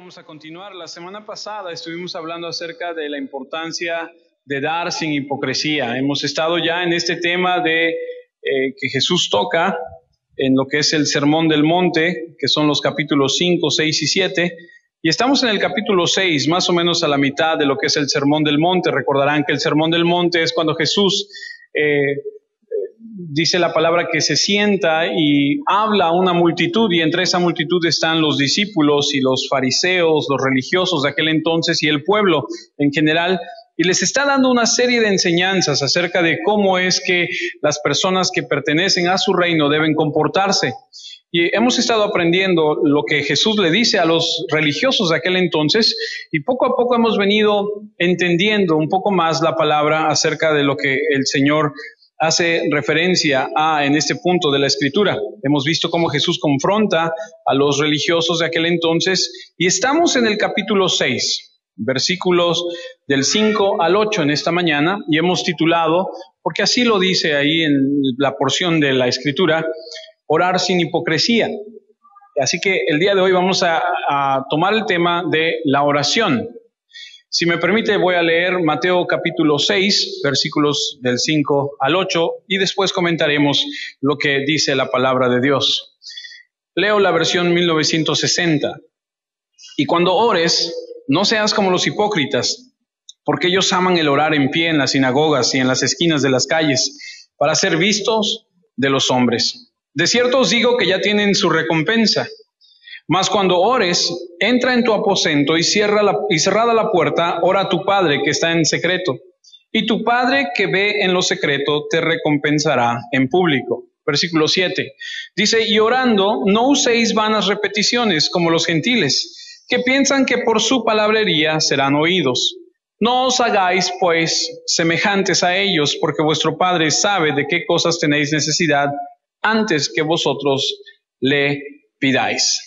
Vamos a continuar. La semana pasada estuvimos hablando acerca de la importancia de dar sin hipocresía. Hemos estado ya en este tema de que Jesús toca en lo que es el Sermón del Monte, que son los capítulos 5, 6 y 7. Y estamos en el capítulo 6, más o menos a la mitad de lo que es el Sermón del Monte. Recordarán que el Sermón del Monte es cuando Jesús dice la palabra que se sienta y habla a una multitud, y entre esa multitud están los discípulos y los fariseos, los religiosos de aquel entonces y el pueblo en general, y les está dando una serie de enseñanzas acerca de cómo es que las personas que pertenecen a su reino deben comportarse. Y hemos estado aprendiendo lo que Jesús le dice a los religiosos de aquel entonces, y poco a poco hemos venido entendiendo un poco más la palabra acerca de lo que el Señor hace referencia a en este punto de la Escritura. Hemos visto cómo Jesús confronta a los religiosos de aquel entonces, y estamos en el capítulo 6, versículos del 5 al 8 en esta mañana, y hemos titulado, porque así lo dice ahí en la porción de la Escritura, orar sin hipocresía. Así que el día de hoy vamos a tomar el tema de la oración. Si me permite, voy a leer Mateo capítulo 6, versículos del 5 al 8, y después comentaremos lo que dice la palabra de Dios. Leo la versión 1960. Y cuando ores, no seas como los hipócritas, porque ellos aman el orar en pie en las sinagogas y en las esquinas de las calles, para ser vistos de los hombres. De cierto os digo que ya tienen su recompensa. Mas cuando ores, entra en tu aposento y cerrada la puerta, ora a tu Padre que está en secreto. Y tu Padre que ve en lo secreto te recompensará en público. Versículo 7. Dice, y orando, no uséis vanas repeticiones como los gentiles, que piensan que por su palabrería serán oídos. No os hagáis, pues, semejantes a ellos, porque vuestro Padre sabe de qué cosas tenéis necesidad antes que vosotros le pidáis.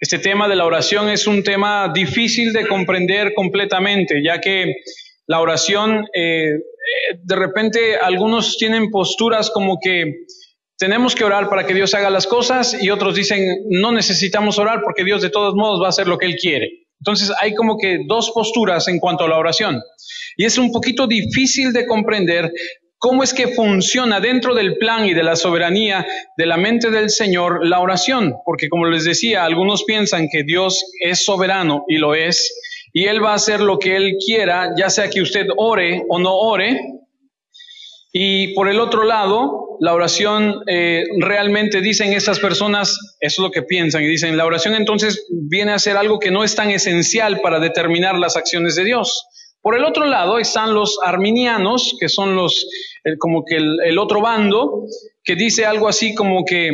Este tema de la oración es un tema difícil de comprender completamente, ya que la oración, de repente algunos tienen posturas como que tenemos que orar para que Dios haga las cosas, y otros dicen no necesitamos orar porque Dios de todos modos va a hacer lo que Él quiere. Entonces hay como que dos posturas en cuanto a la oración, y es un poquito difícil de comprender cómo es que funciona dentro del plan y de la soberanía de la mente del Señor la oración. Porque como les decía, algunos piensan que Dios es soberano, y lo es, y Él va a hacer lo que Él quiera, ya sea que usted ore o no ore. Y por el otro lado, la oración realmente dicen estas personas, eso es lo que piensan, y dicen, la oración entonces viene a ser algo que no es tan esencial para determinar las acciones de Dios. Por el otro lado están los arminianos, que son los como que el otro bando, que dice algo así como que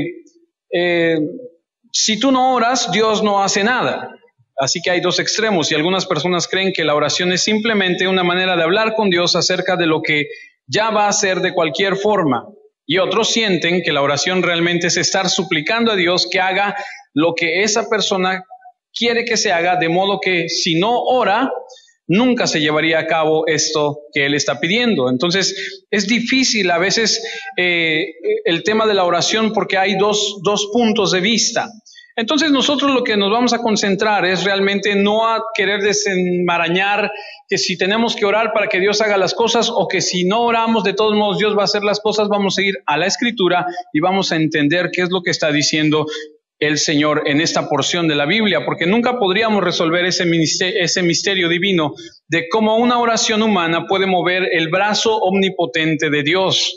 si tú no oras, Dios no hace nada. Así que hay dos extremos, y algunas personas creen que la oración es simplemente una manera de hablar con Dios acerca de lo que ya va a hacer de cualquier forma. Y otros sienten que la oración realmente es estar suplicando a Dios que haga lo que esa persona quiere que se haga, de modo que si no ora, nunca se llevaría a cabo esto que Él está pidiendo. Entonces, es difícil a veces el tema de la oración, porque hay dos puntos de vista. Entonces, nosotros lo que nos vamos a concentrar es realmente no a querer desenmarañar que si tenemos que orar para que Dios haga las cosas, o que si no oramos, de todos modos Dios va a hacer las cosas. Vamos a ir a la Escritura y vamos a entender qué es lo que está diciendo el Señor en esta porción de la Biblia, porque nunca podríamos resolver ese misterio divino de cómo una oración humana puede mover el brazo omnipotente de Dios.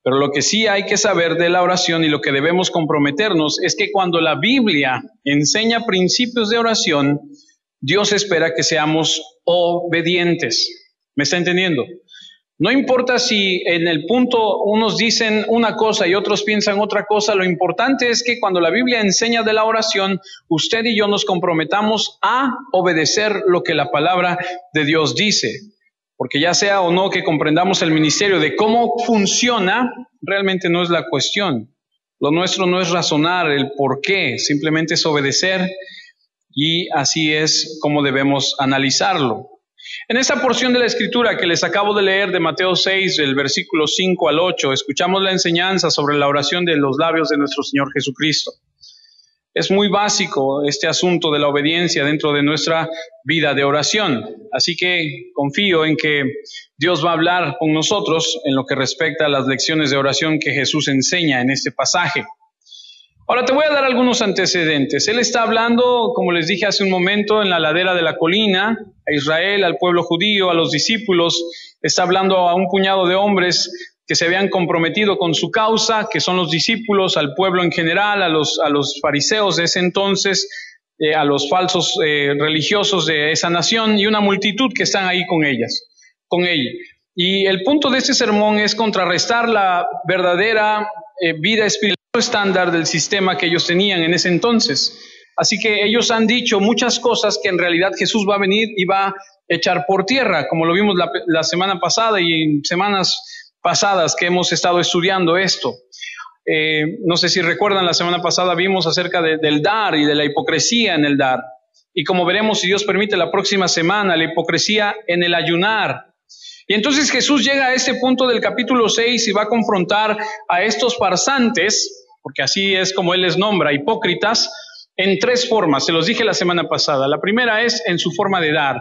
Pero lo que sí hay que saber de la oración, y lo que debemos comprometernos, es que cuando la Biblia enseña principios de oración, Dios espera que seamos obedientes. ¿Me está entendiendo? No importa si en el punto unos dicen una cosa y otros piensan otra cosa, lo importante es que cuando la Biblia enseña de la oración, usted y yo nos comprometamos a obedecer lo que la palabra de Dios dice. Porque ya sea o no que comprendamos el ministerio de cómo funciona, realmente no es la cuestión. Lo nuestro no es razonar el por qué, simplemente es obedecer, y así es como debemos analizarlo. En esta porción de la Escritura que les acabo de leer de Mateo 6, del versículo 5 al 8, escuchamos la enseñanza sobre la oración de los labios de nuestro Señor Jesucristo. Es muy básico este asunto de la obediencia dentro de nuestra vida de oración. Así que confío en que Dios va a hablar con nosotros en lo que respecta a las lecciones de oración que Jesús enseña en este pasaje. Ahora te voy a dar algunos antecedentes. Él está hablando, como les dije hace un momento, en la ladera de la colina, a Israel, al pueblo judío, a los discípulos. Está hablando a un puñado de hombres que se habían comprometido con su causa, que son los discípulos, al pueblo en general, a los fariseos de ese entonces, a los falsos religiosos de esa nación y una multitud que están ahí con ella. Y el punto de este sermón es contrarrestar la verdadera vida espiritual estándar del sistema que ellos tenían en ese entonces. Así que ellos han dicho muchas cosas que en realidad Jesús va a venir y va a echar por tierra, como lo vimos la semana pasada y en semanas pasadas que hemos estado estudiando esto. No sé si recuerdan, la semana pasada vimos acerca del dar y de la hipocresía en el dar. Y como veremos, si Dios permite, la próxima semana, la hipocresía en el ayunar. Y entonces Jesús llega a este punto del capítulo 6 y va a confrontar a estos farsantes, porque así es como Él les nombra, hipócritas, en tres formas. Se los dije la semana pasada. La primera es en su forma de dar.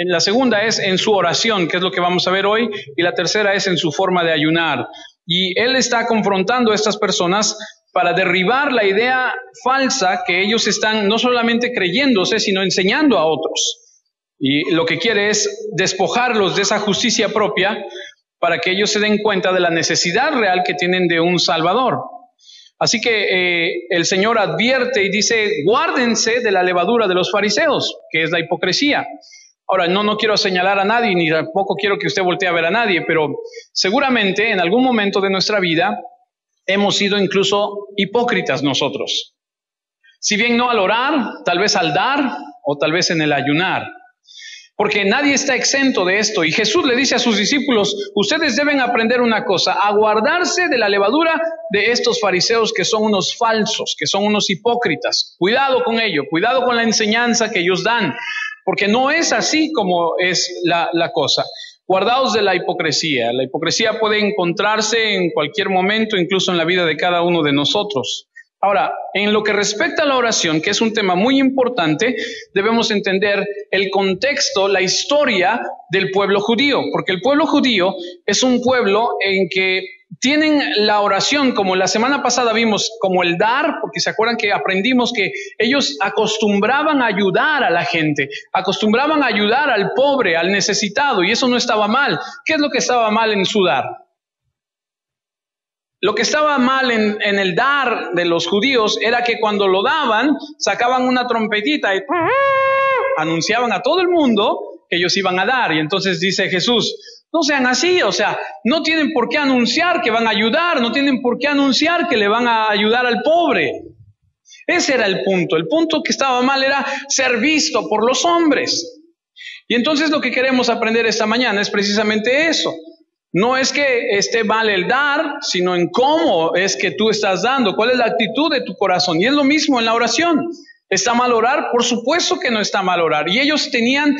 La segunda es en su oración, que es lo que vamos a ver hoy, y la tercera es en su forma de ayunar. Y Él está confrontando a estas personas para derribar la idea falsa que ellos están no solamente creyéndose, sino enseñando a otros. Y lo que quiere es despojarlos de esa justicia propia para que ellos se den cuenta de la necesidad real que tienen de un Salvador. Así que el Señor advierte y dice, guárdense de la levadura de los fariseos, que es la hipocresía. Ahora, no quiero señalar a nadie, ni tampoco quiero que usted voltee a ver a nadie, pero seguramente en algún momento de nuestra vida hemos sido incluso hipócritas nosotros. Si bien no al orar, tal vez al dar o tal vez en el ayunar. Porque nadie está exento de esto. Y Jesús le dice a sus discípulos, ustedes deben aprender una cosa, a guardarse de la levadura de estos fariseos que son unos falsos, que son unos hipócritas. Cuidado con ello, cuidado con la enseñanza que ellos dan. Porque no es así como es la cosa. Guardaos de la hipocresía. La hipocresía puede encontrarse en cualquier momento, incluso en la vida de cada uno de nosotros. Ahora, en lo que respecta a la oración, que es un tema muy importante, debemos entender el contexto, la historia del pueblo judío. Porque el pueblo judío es un pueblo en que tienen la oración, como la semana pasada vimos, como el dar, porque se acuerdan que aprendimos que ellos acostumbraban a ayudar a la gente, acostumbraban a ayudar al pobre, al necesitado, y eso no estaba mal. ¿Qué es lo que estaba mal en su dar? Lo que estaba mal en el dar de los judíos era que cuando lo daban, sacaban una trompetita y anunciaban a todo el mundo que ellos iban a dar. Y entonces dice Jesús, no sean así, o sea, no tienen por qué anunciar que van a ayudar, no tienen por qué anunciar que le van a ayudar al pobre. Ese era el punto. El punto que estaba mal era ser visto por los hombres. Y entonces lo que queremos aprender esta mañana es precisamente eso. No es que esté mal el dar, sino en cómo es que tú estás dando, cuál es la actitud de tu corazón. Y es lo mismo en la oración. ¿Está mal orar? Por supuesto que no está mal orar. Y ellos tenían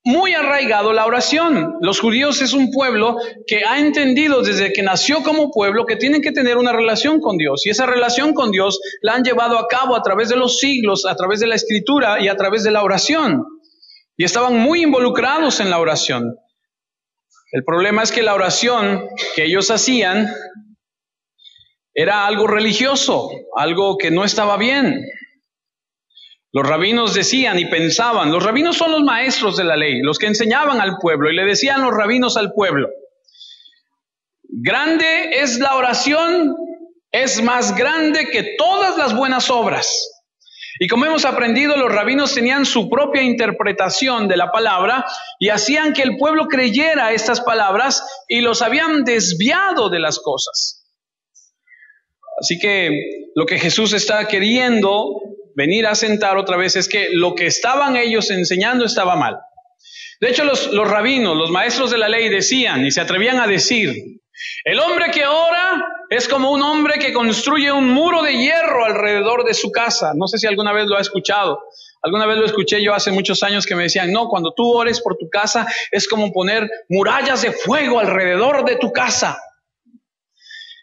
muy arraigado la oración. Los judíos es un pueblo que ha entendido desde que nació como pueblo que tienen que tener una relación con Dios. Y esa relación con Dios la han llevado a cabo a través de los siglos, a través de la escritura y a través de la oración. Y estaban muy involucrados en la oración. El problema es que la oración que ellos hacían era algo religioso, algo que no estaba bien. Los rabinos decían y pensaban, los rabinos son los maestros de la ley, los que enseñaban al pueblo, y le decían los rabinos al pueblo, grande es la oración, es más grande que todas las buenas obras. Y como hemos aprendido, los rabinos tenían su propia interpretación de la palabra y hacían que el pueblo creyera estas palabras y los habían desviado de las cosas. Así que lo que Jesús está queriendo venir a sentar otra vez es que lo que estaban ellos enseñando estaba mal. De hecho, los rabinos, los maestros de la ley decían y se atrevían a decir, el hombre que ora es como un hombre que construye un muro de hierro alrededor de su casa. No sé si alguna vez lo ha escuchado. Alguna vez lo escuché yo hace muchos años que me decían, no, cuando tú ores por tu casa es como poner murallas de fuego alrededor de tu casa.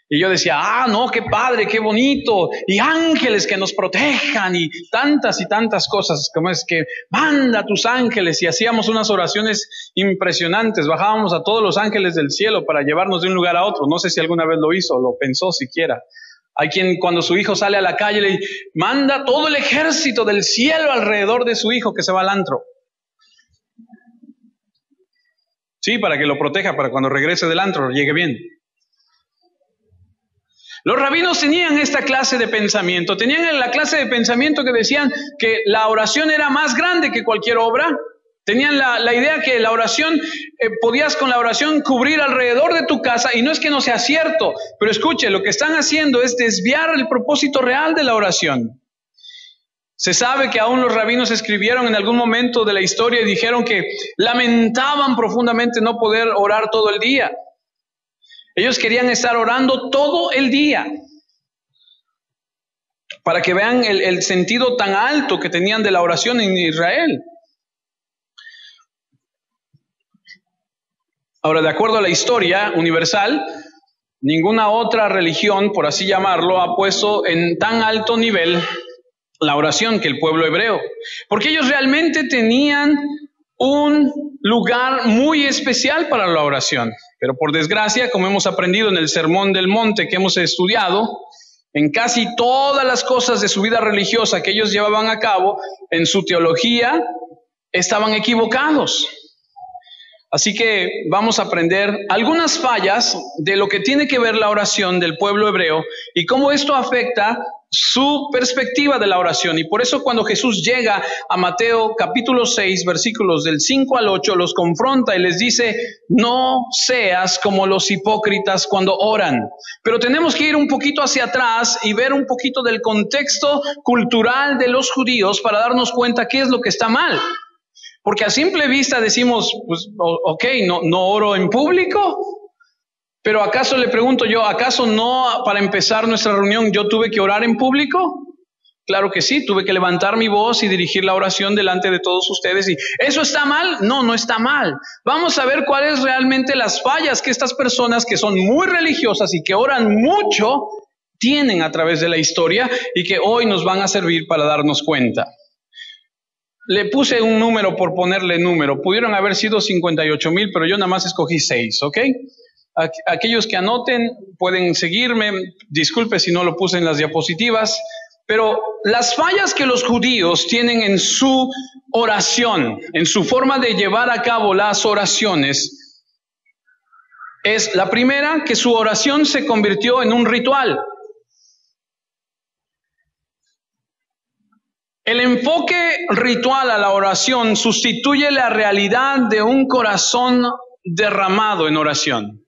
Y yo decía, no, qué padre, qué bonito, y ángeles que nos protejan, y tantas cosas, como es que manda a tus ángeles, y hacíamos unas oraciones impresionantes, bajábamos a todos los ángeles del cielo para llevarnos de un lugar a otro. No sé si alguna vez lo hizo, lo pensó siquiera. Hay quien cuando su hijo sale a la calle le manda todo el ejército del cielo alrededor de su hijo que se va al antro. Sí, para que lo proteja, para cuando regrese del antro llegue bien. Los rabinos tenían esta clase de pensamiento, tenían la clase de pensamiento que decían que la oración era más grande que cualquier obra. Tenían la idea que la oración, podías con la oración cubrir alrededor de tu casa, y no es que no sea cierto, pero escuche, lo que están haciendo es desviar el propósito real de la oración. Se sabe que aún los rabinos escribieron en algún momento de la historia y dijeron que lamentaban profundamente no poder orar todo el día. Ellos querían estar orando todo el día, para que vean el sentido tan alto que tenían de la oración en Israel. Ahora, de acuerdo a la historia universal, ninguna otra religión, por así llamarlo, ha puesto en tan alto nivel la oración que el pueblo hebreo, porque ellos realmente tenían un lugar muy especial para la oración. Pero por desgracia, como hemos aprendido en el Sermón del Monte que hemos estudiado, en casi todas las cosas de su vida religiosa que ellos llevaban a cabo, en su teología, estaban equivocados. Así que vamos a aprender algunas fallas de lo que tiene que ver la oración del pueblo hebreo y cómo esto afecta su perspectiva de la oración. Y por eso cuando Jesús llega a Mateo capítulo 6, versículos del 5 al 8, los confronta y les dice, no seas como los hipócritas cuando oran. Pero tenemos que ir un poquito hacia atrás y ver un poquito del contexto cultural de los judíos para darnos cuenta qué es lo que está mal. Porque a simple vista decimos, pues, ok, no oro en público, pero ¿acaso le pregunto yo, acaso no para empezar nuestra reunión yo tuve que orar en público? Claro que sí, tuve que levantar mi voz y dirigir la oración delante de todos ustedes. ¿Y eso está mal? No está mal. Vamos a ver cuáles realmente las fallas que estas personas que son muy religiosas y que oran mucho tienen a través de la historia y que hoy nos van a servir para darnos cuenta. Le puse un número por ponerle número. Pudieron haber sido 58,000, pero yo nada más escogí 6, ¿ok? Aquellos que anoten pueden seguirme. Disculpe si no lo puse en las diapositivas. Pero las fallas que los judíos tienen en su oración, en su forma de llevar a cabo las oraciones, es la primera, que su oración se convirtió en un ritual. El enfoque ritual a la oración sustituye la realidad de un corazón derramado en oración.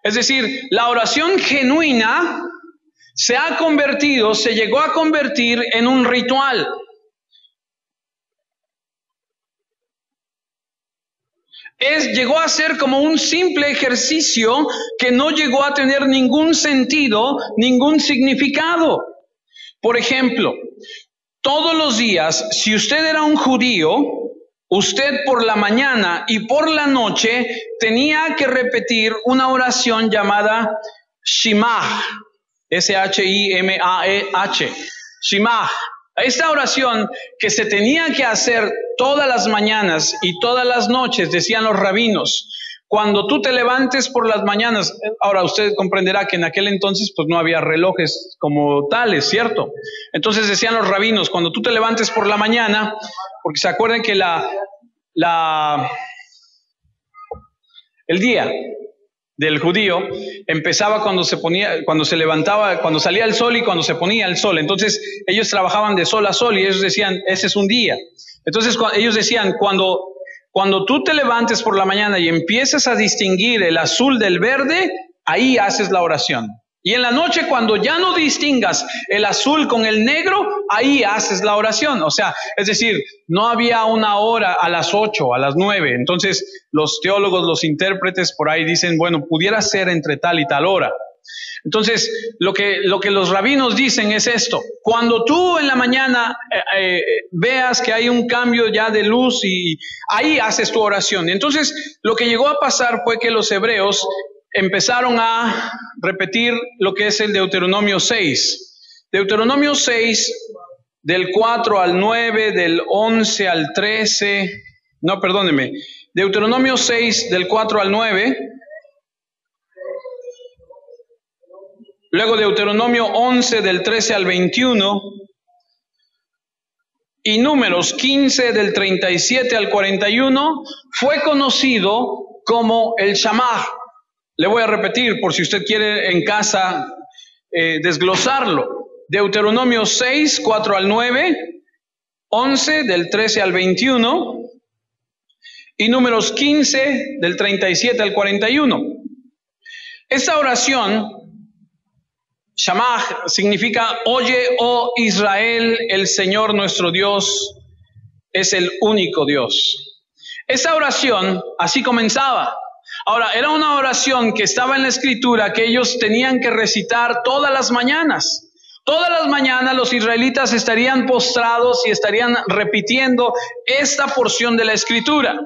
Es decir, la oración genuina se llegó a convertir en un ritual. Llegó a ser como un simple ejercicio que no llegó a tener ningún sentido, ningún significado. Por ejemplo, todos los días, si usted era un judío, usted por la mañana y por la noche tenía que repetir una oración llamada Shimah, S-H-I-M-A-E-H, Shimah. Esta oración que se tenía que hacer todas las mañanas y todas las noches, decían los rabinos. Cuando tú te levantes por las mañanas, ahora usted comprenderá que en aquel entonces pues no había relojes como tales, ¿cierto? Entonces decían los rabinos, cuando tú te levantes por la mañana, porque se acuerdan que el día del judío empezaba cuando se levantaba, cuando salía el sol y cuando se ponía el sol. Entonces ellos trabajaban de sol a sol y ellos decían, ese es un día. Entonces ellos decían, cuando tú te levantes por la mañana y empieces a distinguir el azul del verde, ahí haces la oración. Y en la noche, cuando ya no distingas el azul con el negro, ahí haces la oración. O sea, es decir, no había una hora a las 8, a las 9. Entonces, los teólogos, los intérpretes por ahí dicen, bueno, pudiera ser entre tal y tal hora. Entonces, lo que los rabinos dicen es esto. Cuando tú en la mañana veas que hay un cambio ya de luz y ahí haces tu oración. Entonces, lo que llegó a pasar fue que los hebreos empezaron a repetir lo que es el Deuteronomio 6. Deuteronomio 6, del 4 al 9, del 11 al 13, no, perdóneme, Deuteronomio 6, del 4 al 9, luego Deuteronomio 11, del 13 al 21, y Números 15, del 37 al 41, fue conocido como el Shamar. Le voy a repetir por si usted quiere en casa desglosarlo. Deuteronomio 6, 4 al 9, 11, del 13 al 21, y Números 15, del 37 al 41. Esta oración, Shamar, significa: oye, oh Israel, el Señor nuestro Dios es el único Dios. Esta oración así comenzaba. Ahora, era una oración que estaba en la Escritura que ellos tenían que recitar todas las mañanas. Todas las mañanas los israelitas estarían postrados y estarían repitiendo esta porción de la Escritura.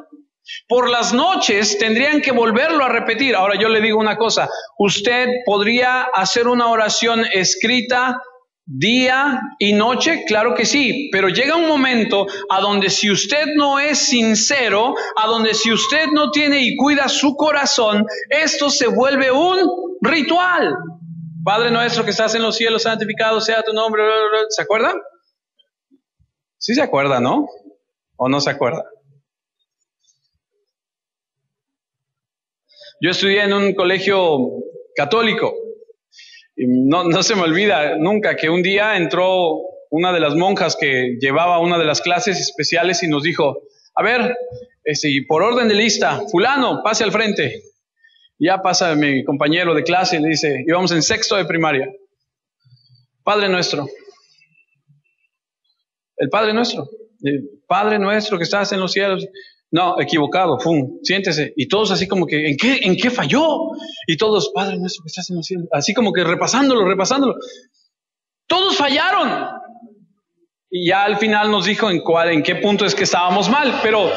Por las noches tendrían que volverlo a repetir. Ahora yo le digo una cosa, ¿usted podría hacer una oración escrita día y noche? Claro que sí, pero llega un momento a donde si usted no es sincero, a donde si usted no tiene y cuida su corazón, esto se vuelve un ritual. Padre nuestro que estás en los cielos, santificado sea tu nombre. ¿Se acuerda? Sí se acuerda, ¿no? ¿O no se acuerda? Yo estudié en un colegio católico y no se me olvida nunca que un día entró una de las monjas que llevaba una de las clases especiales y nos dijo: a ver, por orden de lista, fulano, pase al frente. Ya pasa mi compañero de clase y le dice, íbamos en sexto de primaria: Padre nuestro. El Padre nuestro que estás en los cielos. No, equivocado, ¡pum! Siéntese. Y todos así como que, ¿en qué falló? Y todos, Padre nuestro que estás en los cielos. Así como que repasándolo. Todos fallaron. Y ya al final nos dijo en qué punto es que estábamos mal. Pero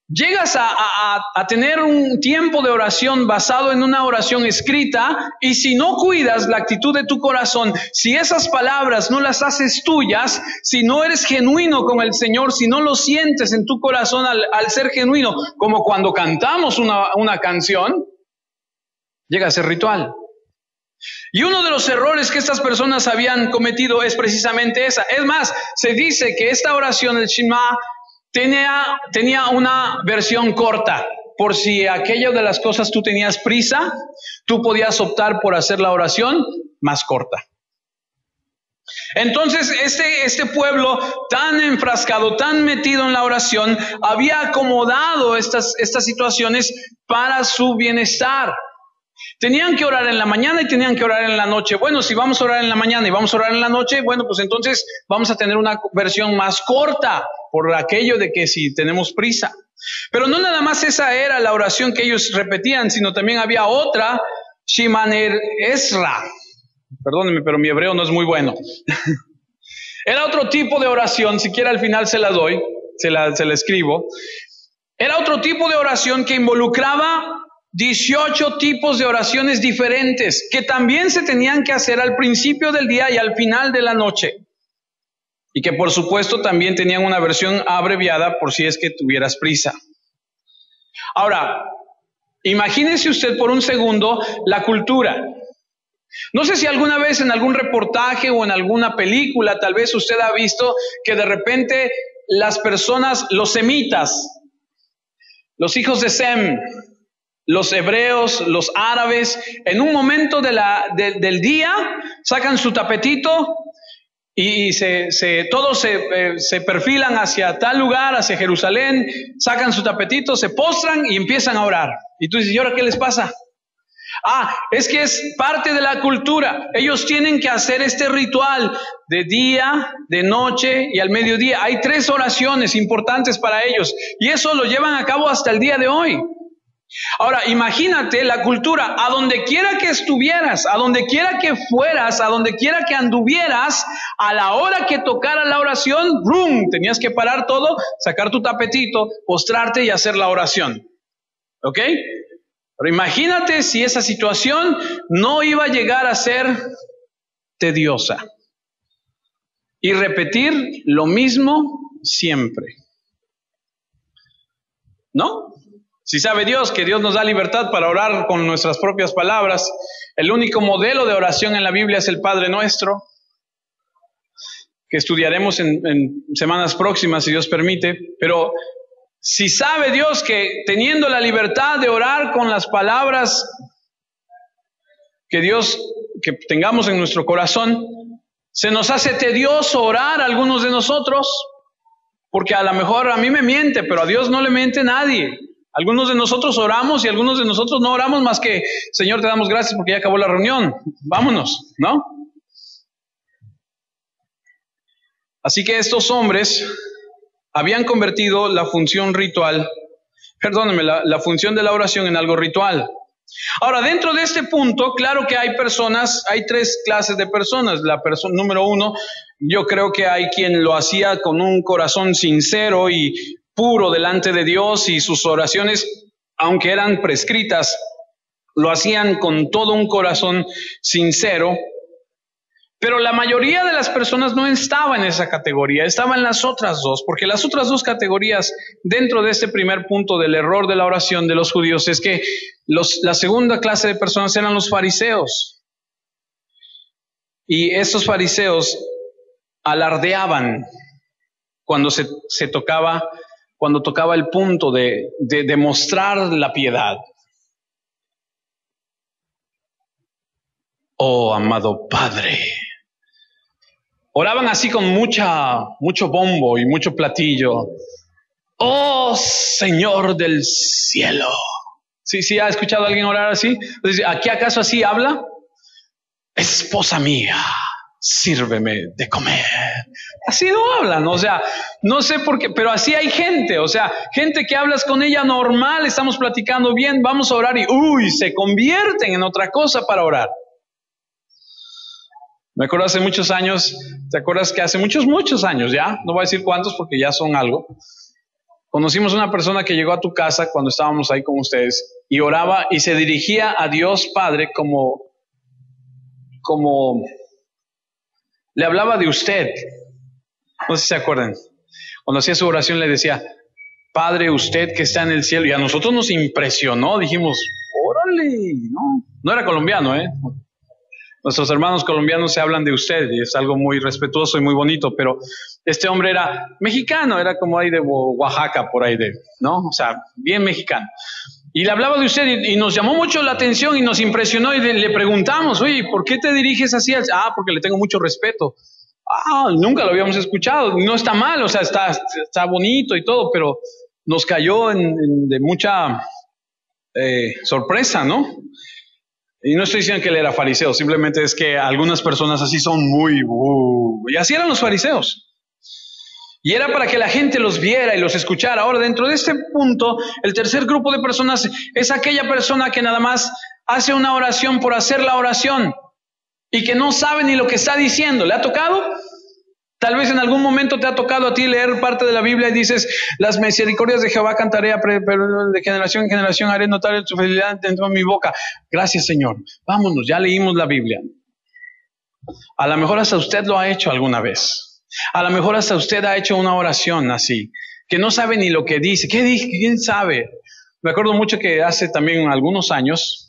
llegas a tener un tiempo de oración basado en una oración escrita, y si no cuidas la actitud de tu corazón, si esas palabras no las haces tuyas, si no eres genuino con el Señor, si no lo sientes en tu corazón al ser genuino, como cuando cantamos una canción, llega a ser ritual. Y uno de los errores que estas personas habían cometido es precisamente esa. Es más, se dice que esta oración, el Shema, tenía una versión corta. Por si aquello de las cosas tú tenías prisa, tú podías optar por hacer la oración más corta. Entonces este pueblo tan enfrascado, tan metido en la oración, había acomodado estas situaciones para su bienestar. Tenían que orar en la mañana y tenían que orar en la noche. Bueno, si vamos a orar en la mañana y vamos a orar en la noche, bueno, pues entonces vamos a tener una versión más corta, por aquello de que si tenemos prisa. Pero no nada más esa era la oración que ellos repetían, sino también había otra, Shimaner Ezra. Perdónenme, pero mi hebreo no es muy bueno. Era otro tipo de oración, siquiera al final se la doy, se la escribo. Era otro tipo de oración que involucraba 18 tipos de oraciones diferentes que también se tenían que hacer al principio del día y al final de la noche. Y que por supuesto también tenían una versión abreviada por si es que tuvieras prisa. Ahora, imagínese usted por un segundo la cultura. No sé si alguna vez en algún reportaje o en alguna película tal vez usted ha visto que de repente las personas, los semitas, los hijos de Sem, los hebreos, los árabes, en un momento del día sacan su tapetito y todos se perfilan hacia tal lugar, hacia Jerusalén, sacan su tapetito, se postran y empiezan a orar. Y tú dices, ¿y ahora qué les pasa? Es que es parte de la cultura. Ellos tienen que hacer este ritual de día, de noche y al mediodía. Hay 3 oraciones importantes para ellos y eso lo llevan a cabo hasta el día de hoy. Ahora, imagínate la cultura, a donde quiera que estuvieras, a donde quiera que fueras, a donde quiera que anduvieras, a la hora que tocara la oración, ¡rum!, tenías que parar todo, sacar tu tapetito, postrarte y hacer la oración. ¿Ok? Pero imagínate si esa situación no iba a llegar a ser tediosa y repetir lo mismo siempre, ¿no? Si sabe Dios que Dios nos da libertad para orar con nuestras propias palabras, el único modelo de oración en la Biblia es el Padre Nuestro, que estudiaremos en semanas próximas, si Dios permite. Pero si sabe Dios que teniendo la libertad de orar con las palabras que tengamos en nuestro corazón, se nos hace tedioso orar a algunos de nosotros, porque a lo mejor a mí me miente, pero a Dios no le miente nadie. Algunos de nosotros oramos y algunos de nosotros no oramos más que, Señor, te damos gracias porque ya acabó la reunión, vámonos, ¿no? Así que estos hombres habían convertido la función ritual, la función de la oración en algo ritual. Ahora, dentro de este punto, claro que hay tres clases de personas. La persona número uno, yo creo que hay quien lo hacía con un corazón sincero y puro delante de Dios, y sus oraciones, aunque eran prescritas, lo hacían con todo un corazón sincero. Pero la mayoría de las personas no estaba en esa categoría, estaba en las otras dos, porque las otras dos categorías dentro de este primer punto del error de la oración de los judíos es que la segunda clase de personas eran los fariseos. Y estos fariseos alardeaban cuando tocaba el punto de demostrar la piedad. Oh, amado Padre. Oraban así con mucho bombo y mucho platillo. Oh, Señor del cielo. ¿Sí ha escuchado a alguien orar así? ¿Aquí acaso así habla? Esposa mía, sírveme de comer. Así no hablan, o sea, no sé por qué, pero así hay gente, o sea, gente que hablas con ella normal, estamos platicando bien, vamos a orar y se convierten en otra cosa para orar. Me acuerdo hace muchos años, ¿te acuerdas que hace muchos años ya? No voy a decir cuántos porque ya son algo. Conocimos una persona que llegó a tu casa cuando estábamos ahí con ustedes y oraba y se dirigía a Dios Padre como le hablaba de usted. No sé si se acuerdan. Cuando hacía su oración le decía, Padre, usted que está en el cielo. Y a nosotros nos impresionó, dijimos, órale, no era colombiano, Nuestros hermanos colombianos se hablan de usted y es algo muy respetuoso y muy bonito, pero este hombre era mexicano, era como ahí de Oaxaca, por ahí ¿no? O sea, bien mexicano. Y le hablaba de usted y nos llamó mucho la atención y nos impresionó y le preguntamos, oye, ¿por qué te diriges así? Porque le tengo mucho respeto. Nunca lo habíamos escuchado. No está mal, o sea, está bonito y todo, pero nos cayó de mucha sorpresa, ¿no? Y no estoy diciendo que él era fariseo, simplemente es que algunas personas así son muy... y así eran los fariseos. Y era para que la gente los viera y los escuchara. Ahora, dentro de este punto, el tercer grupo de personas es aquella persona que nada más hace una oración por hacer la oración y que no sabe ni lo que está diciendo. ¿Le ha tocado? Tal vez en algún momento te ha tocado a ti leer parte de la Biblia y dices, las misericordias de Jehová cantaré, de generación en generación haré notar su fidelidad dentro de mi boca. Gracias, Señor. Vámonos, ya leímos la Biblia. A lo mejor hasta usted lo ha hecho alguna vez. A lo mejor hasta usted ha hecho una oración así, que no sabe ni lo que dice. ¿Quién sabe? Me acuerdo mucho que hace también algunos años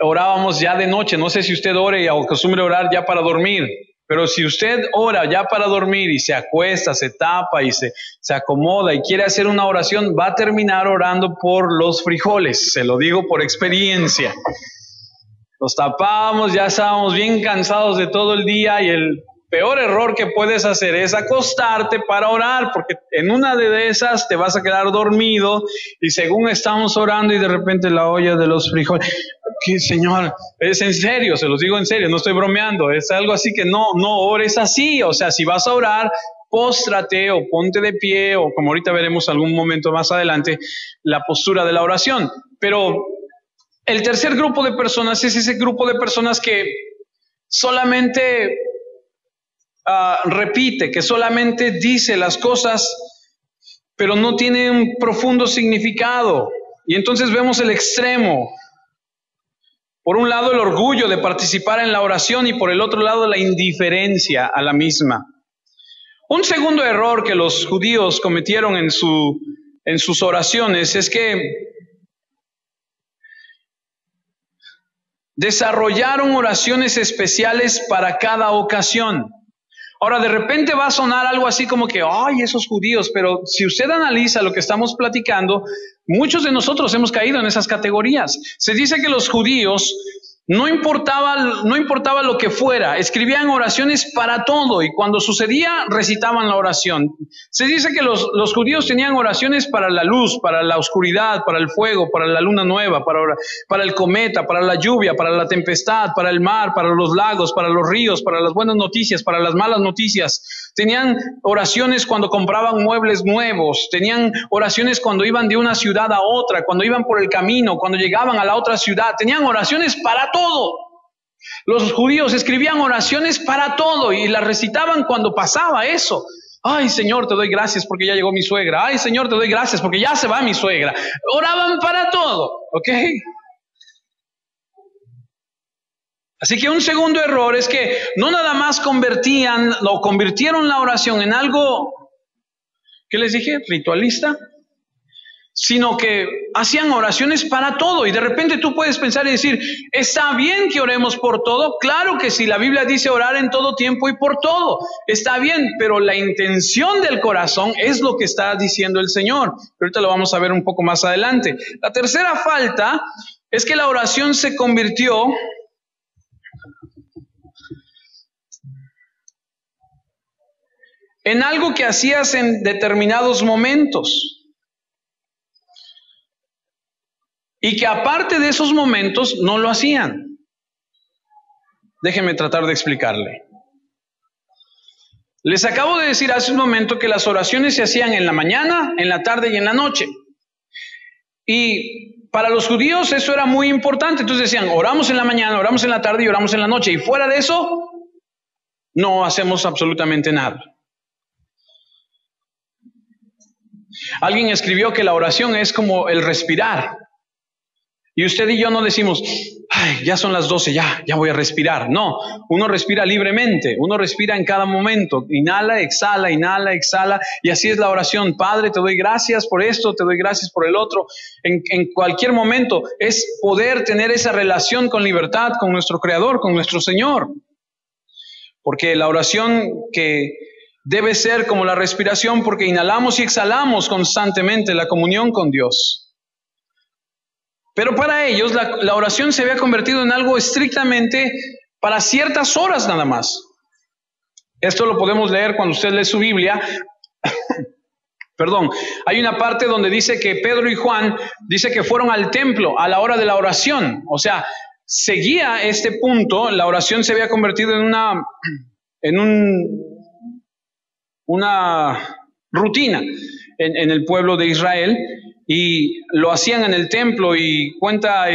orábamos ya de noche. No sé si usted ore o acostumbre orar ya para dormir. Pero si usted ora ya para dormir y se acuesta, se tapa y se acomoda y quiere hacer una oración, va a terminar orando por los frijoles. Se lo digo por experiencia. Nos tapamos, ya estábamos bien cansados de todo el día y el peor error que puedes hacer es acostarte para orar, porque en una de esas te vas a quedar dormido y según estamos orando y de repente la olla de los frijoles. ¿Qué, Señor? Es en serio, se los digo en serio, no estoy bromeando, es algo así que no ores así. O sea, si vas a orar, póstrate o ponte de pie, o como ahorita veremos algún momento más adelante, la postura de la oración. Pero el tercer grupo de personas es ese grupo de personas que solamente repite, que solamente dice las cosas, pero no tiene un profundo significado. Y entonces vemos el extremo. Por un lado el orgullo de participar en la oración y por el otro lado la indiferencia a la misma. Un segundo error que los judíos cometieron en sus oraciones es que desarrollaron oraciones especiales para cada ocasión. Ahora, de repente va a sonar algo así como que, ¡ay, esos judíos! Pero si usted analiza lo que estamos platicando, muchos de nosotros hemos caído en esas categorías. Se dice que los judíos, no importaba lo que fuera, escribían oraciones para todo y cuando sucedía recitaban la oración. Se dice que los judíos tenían oraciones para la luz, para la oscuridad, para el fuego, para la luna nueva, para el cometa, para la lluvia, para la tempestad, para el mar, para los lagos, para los ríos, para las buenas noticias, para las malas noticias. Tenían oraciones cuando compraban muebles nuevos, tenían oraciones cuando iban de una ciudad a otra, cuando iban por el camino, cuando llegaban a la otra ciudad, tenían oraciones para todo. Los judíos escribían oraciones para todo y las recitaban cuando pasaba eso. Ay, Señor, te doy gracias porque ya llegó mi suegra. Ay, Señor, te doy gracias porque ya se va mi suegra. Oraban para todo, ¿ok? Así que un segundo error es que no nada más convirtieron la oración en algo, ¿qué les dije? Ritualista, sino que hacían oraciones para todo. Y de repente tú puedes pensar y decir, ¿está bien que oremos por todo? Claro que sí, la Biblia dice orar en todo tiempo y por todo. Está bien, pero la intención del corazón es lo que está diciendo el Señor. Ahorita lo vamos a ver un poco más adelante. La tercera falta es que la oración se convirtió en algo que hacías en determinados momentos. Y que aparte de esos momentos no lo hacían. Déjenme tratar de explicarle. Les acabo de decir hace un momento que las oraciones se hacían en la mañana, en la tarde y en la noche. Y para los judíos eso era muy importante. Entonces decían, oramos en la mañana, oramos en la tarde y oramos en la noche. Y fuera de eso, no hacemos absolutamente nada. Alguien escribió que la oración es como el respirar. Y usted y yo no decimos, ay, ya son las 12, ya voy a respirar. No, uno respira libremente, uno respira en cada momento. Inhala, exhala, y así es la oración. Padre, te doy gracias por esto, te doy gracias por el otro. En cualquier momento es poder tener esa relación con libertad, con nuestro Creador, con nuestro Señor. Porque la oración que debe ser como la respiración, porque inhalamos y exhalamos constantemente la comunión con Dios. Pero para ellos la oración se había convertido en algo estrictamente para ciertas horas nada más. Esto lo podemos leer cuando usted lee su Biblia. Perdón, hay una parte donde dice que Pedro y Juan dice que fueron al templo a la hora de la oración. O sea, seguía este punto, la oración se había convertido en una rutina en el pueblo de Israel. Y lo hacían en el templo y cuenta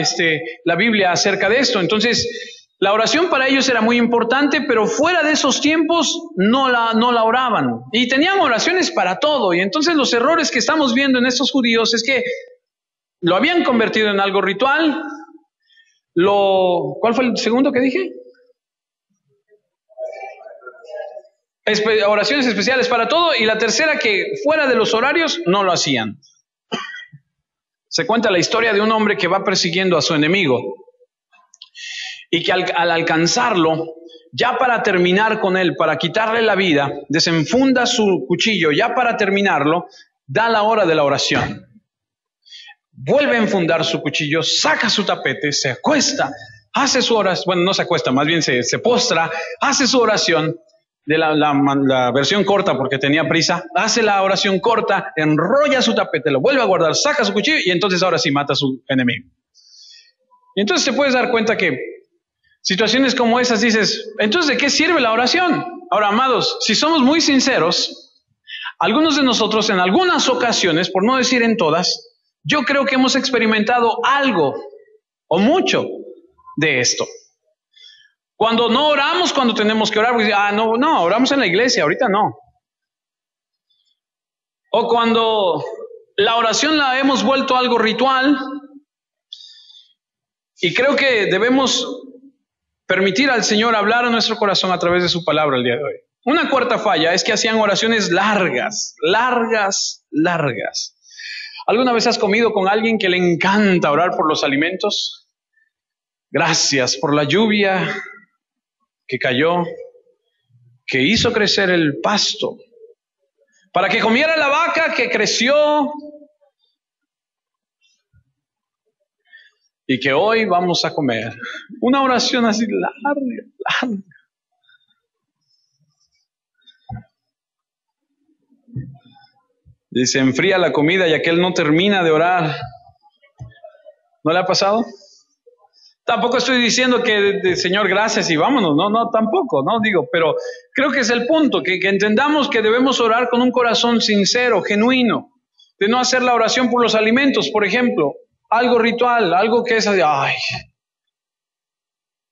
la Biblia acerca de esto. Entonces, la oración para ellos era muy importante, pero fuera de esos tiempos no la oraban. Y tenían oraciones para todo. Y entonces los errores que estamos viendo en estos judíos es que lo habían convertido en algo ritual. ¿Cuál fue el segundo que dije? Oraciones especiales para todo. Y la tercera, que fuera de los horarios no lo hacían. Se cuenta la historia de un hombre que va persiguiendo a su enemigo y que al alcanzarlo, ya para terminar con él, para quitarle la vida, desenfunda su cuchillo, ya para terminarlo, da la hora de la oración. Vuelve a enfundar su cuchillo, saca su tapete, se acuesta, hace su oración, bueno, no se acuesta, más bien se postra, hace su oración. De la versión corta porque tenía prisa, hace la oración corta, enrolla su tapete, lo vuelve a guardar, saca su cuchillo y entonces ahora sí mata a su enemigo. Y entonces te puedes dar cuenta que situaciones como esas dices, entonces ¿de qué sirve la oración? Ahora, amados, si somos muy sinceros, algunos de nosotros en algunas ocasiones, por no decir en todas, yo creo que hemos experimentado algo o mucho de esto. Cuando no oramos cuando tenemos que orar, porque no, oramos en la iglesia, ahorita no. O cuando La oración la hemos vuelto algo ritual y creo que debemos permitir al Señor hablar a nuestro corazón a través de su palabra el día de hoy. Una cuarta falla es que hacían oraciones largas. ¿Alguna vez has comido con alguien que le encanta orar por los alimentos? Gracias por la lluvia que cayó, que hizo crecer el pasto, para que comiera la vaca que creció y que hoy vamos a comer. Una oración así larga. Dice, enfría la comida y aquel no termina de orar. ¿No le ha pasado? Tampoco estoy diciendo que Señor, gracias y vámonos. No, tampoco, no digo, pero creo que es el punto, que entendamos que debemos orar con un corazón sincero, genuino, de no hacer la oración por los alimentos, por ejemplo, algo ritual, algo que es,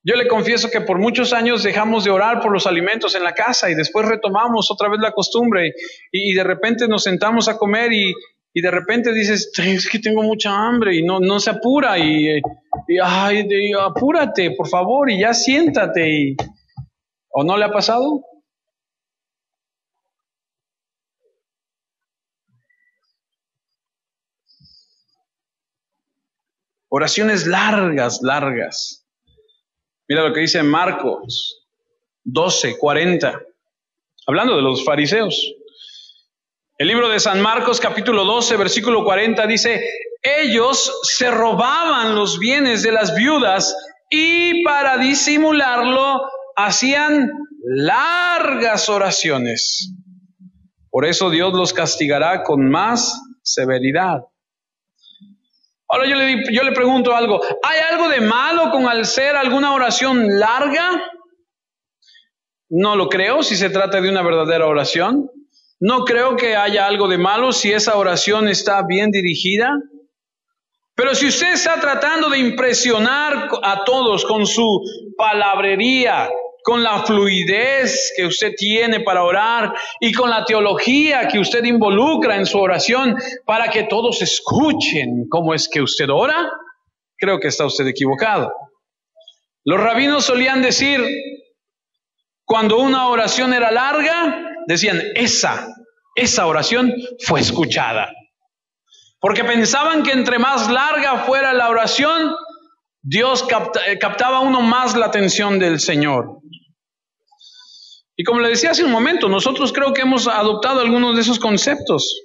yo le confieso que por muchos años dejamos de orar por los alimentos en la casa y después retomamos otra vez la costumbre y de repente nos sentamos a comer y de repente dices, es que tengo mucha hambre y no se apura y apúrate, por favor, y ya siéntate. ¿O no le ha pasado? Oraciones largas. Mira lo que dice Marcos 12:40, hablando de los fariseos. El libro de San Marcos, capítulo 12, versículo 40, dice, ellos se robaban los bienes de las viudas y para disimularlo hacían largas oraciones. Por eso Dios los castigará con más severidad. Ahora yo le pregunto algo, ¿hay algo de malo con hacer alguna oración larga? No lo creo si se trata de una verdadera oración. No creo que haya algo de malo si esa oración está bien dirigida. Pero si usted está tratando de impresionar a todos con su palabrería, con la fluidez que usted tiene para orar y con la teología que usted involucra en su oración para que todos escuchen cómo es que usted ora, creo que está usted equivocado. Los rabinos solían decir, cuando una oración era larga, decían, esa oración fue escuchada. Porque pensaban que entre más larga fuera la oración, Dios captaba uno más la atención del Señor. Y como le decía hace un momento, nosotros creo que hemos adoptado algunos de esos conceptos.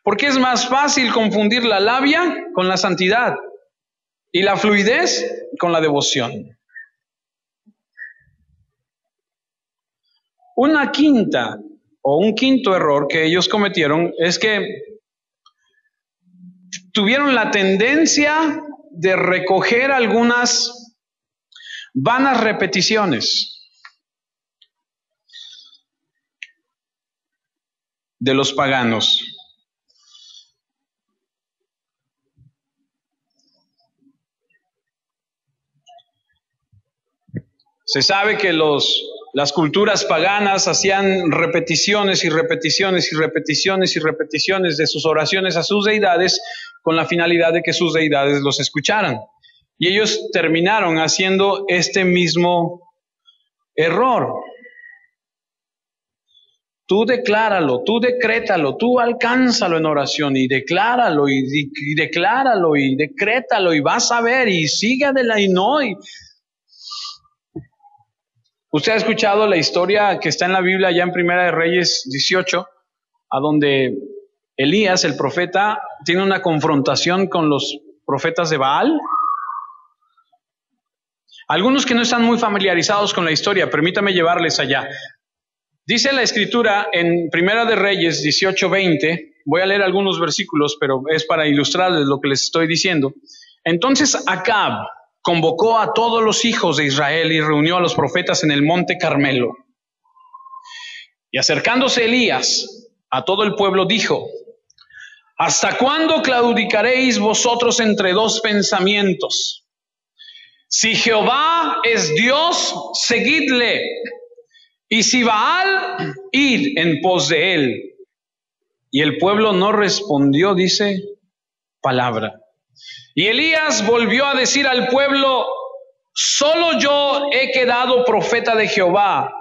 Porque es más fácil confundir la labia con la santidad y la fluidez con la devoción. Un quinto error que ellos cometieron es que tuvieron la tendencia de recoger algunas vanas repeticiones de los paganos. Se sabe que las culturas paganas hacían repeticiones de sus oraciones a sus deidades con la finalidad de que sus deidades los escucharan. Y ellos terminaron haciendo este mismo error. Tú decláralo, tú decrétalo, tú alcánzalo en oración y decláralo y decláralo y decrétalo y vas a ver y sigue adelante y no. Usted ha escuchado la historia que está en la Biblia ya en Primera de Reyes 18, a donde Elías, el profeta, tiene una confrontación con los profetas de Baal. Algunos que no están muy familiarizados con la historia, permítame llevarles allá. Dice la Escritura en Primera de Reyes 18:20, voy a leer algunos versículos, pero es para ilustrarles lo que les estoy diciendo. Entonces Acab convocó a todos los hijos de Israel y reunió a los profetas en el monte Carmelo. Y acercándose Elías a todo el pueblo dijo, ¿hasta cuándo claudicaréis vosotros entre dos pensamientos? Si Jehová es Dios, seguidle. Y si Baal, id en pos de él. Y el pueblo no respondió, dice, palabra. Y Elías volvió a decir al pueblo: solo yo he quedado profeta de Jehová,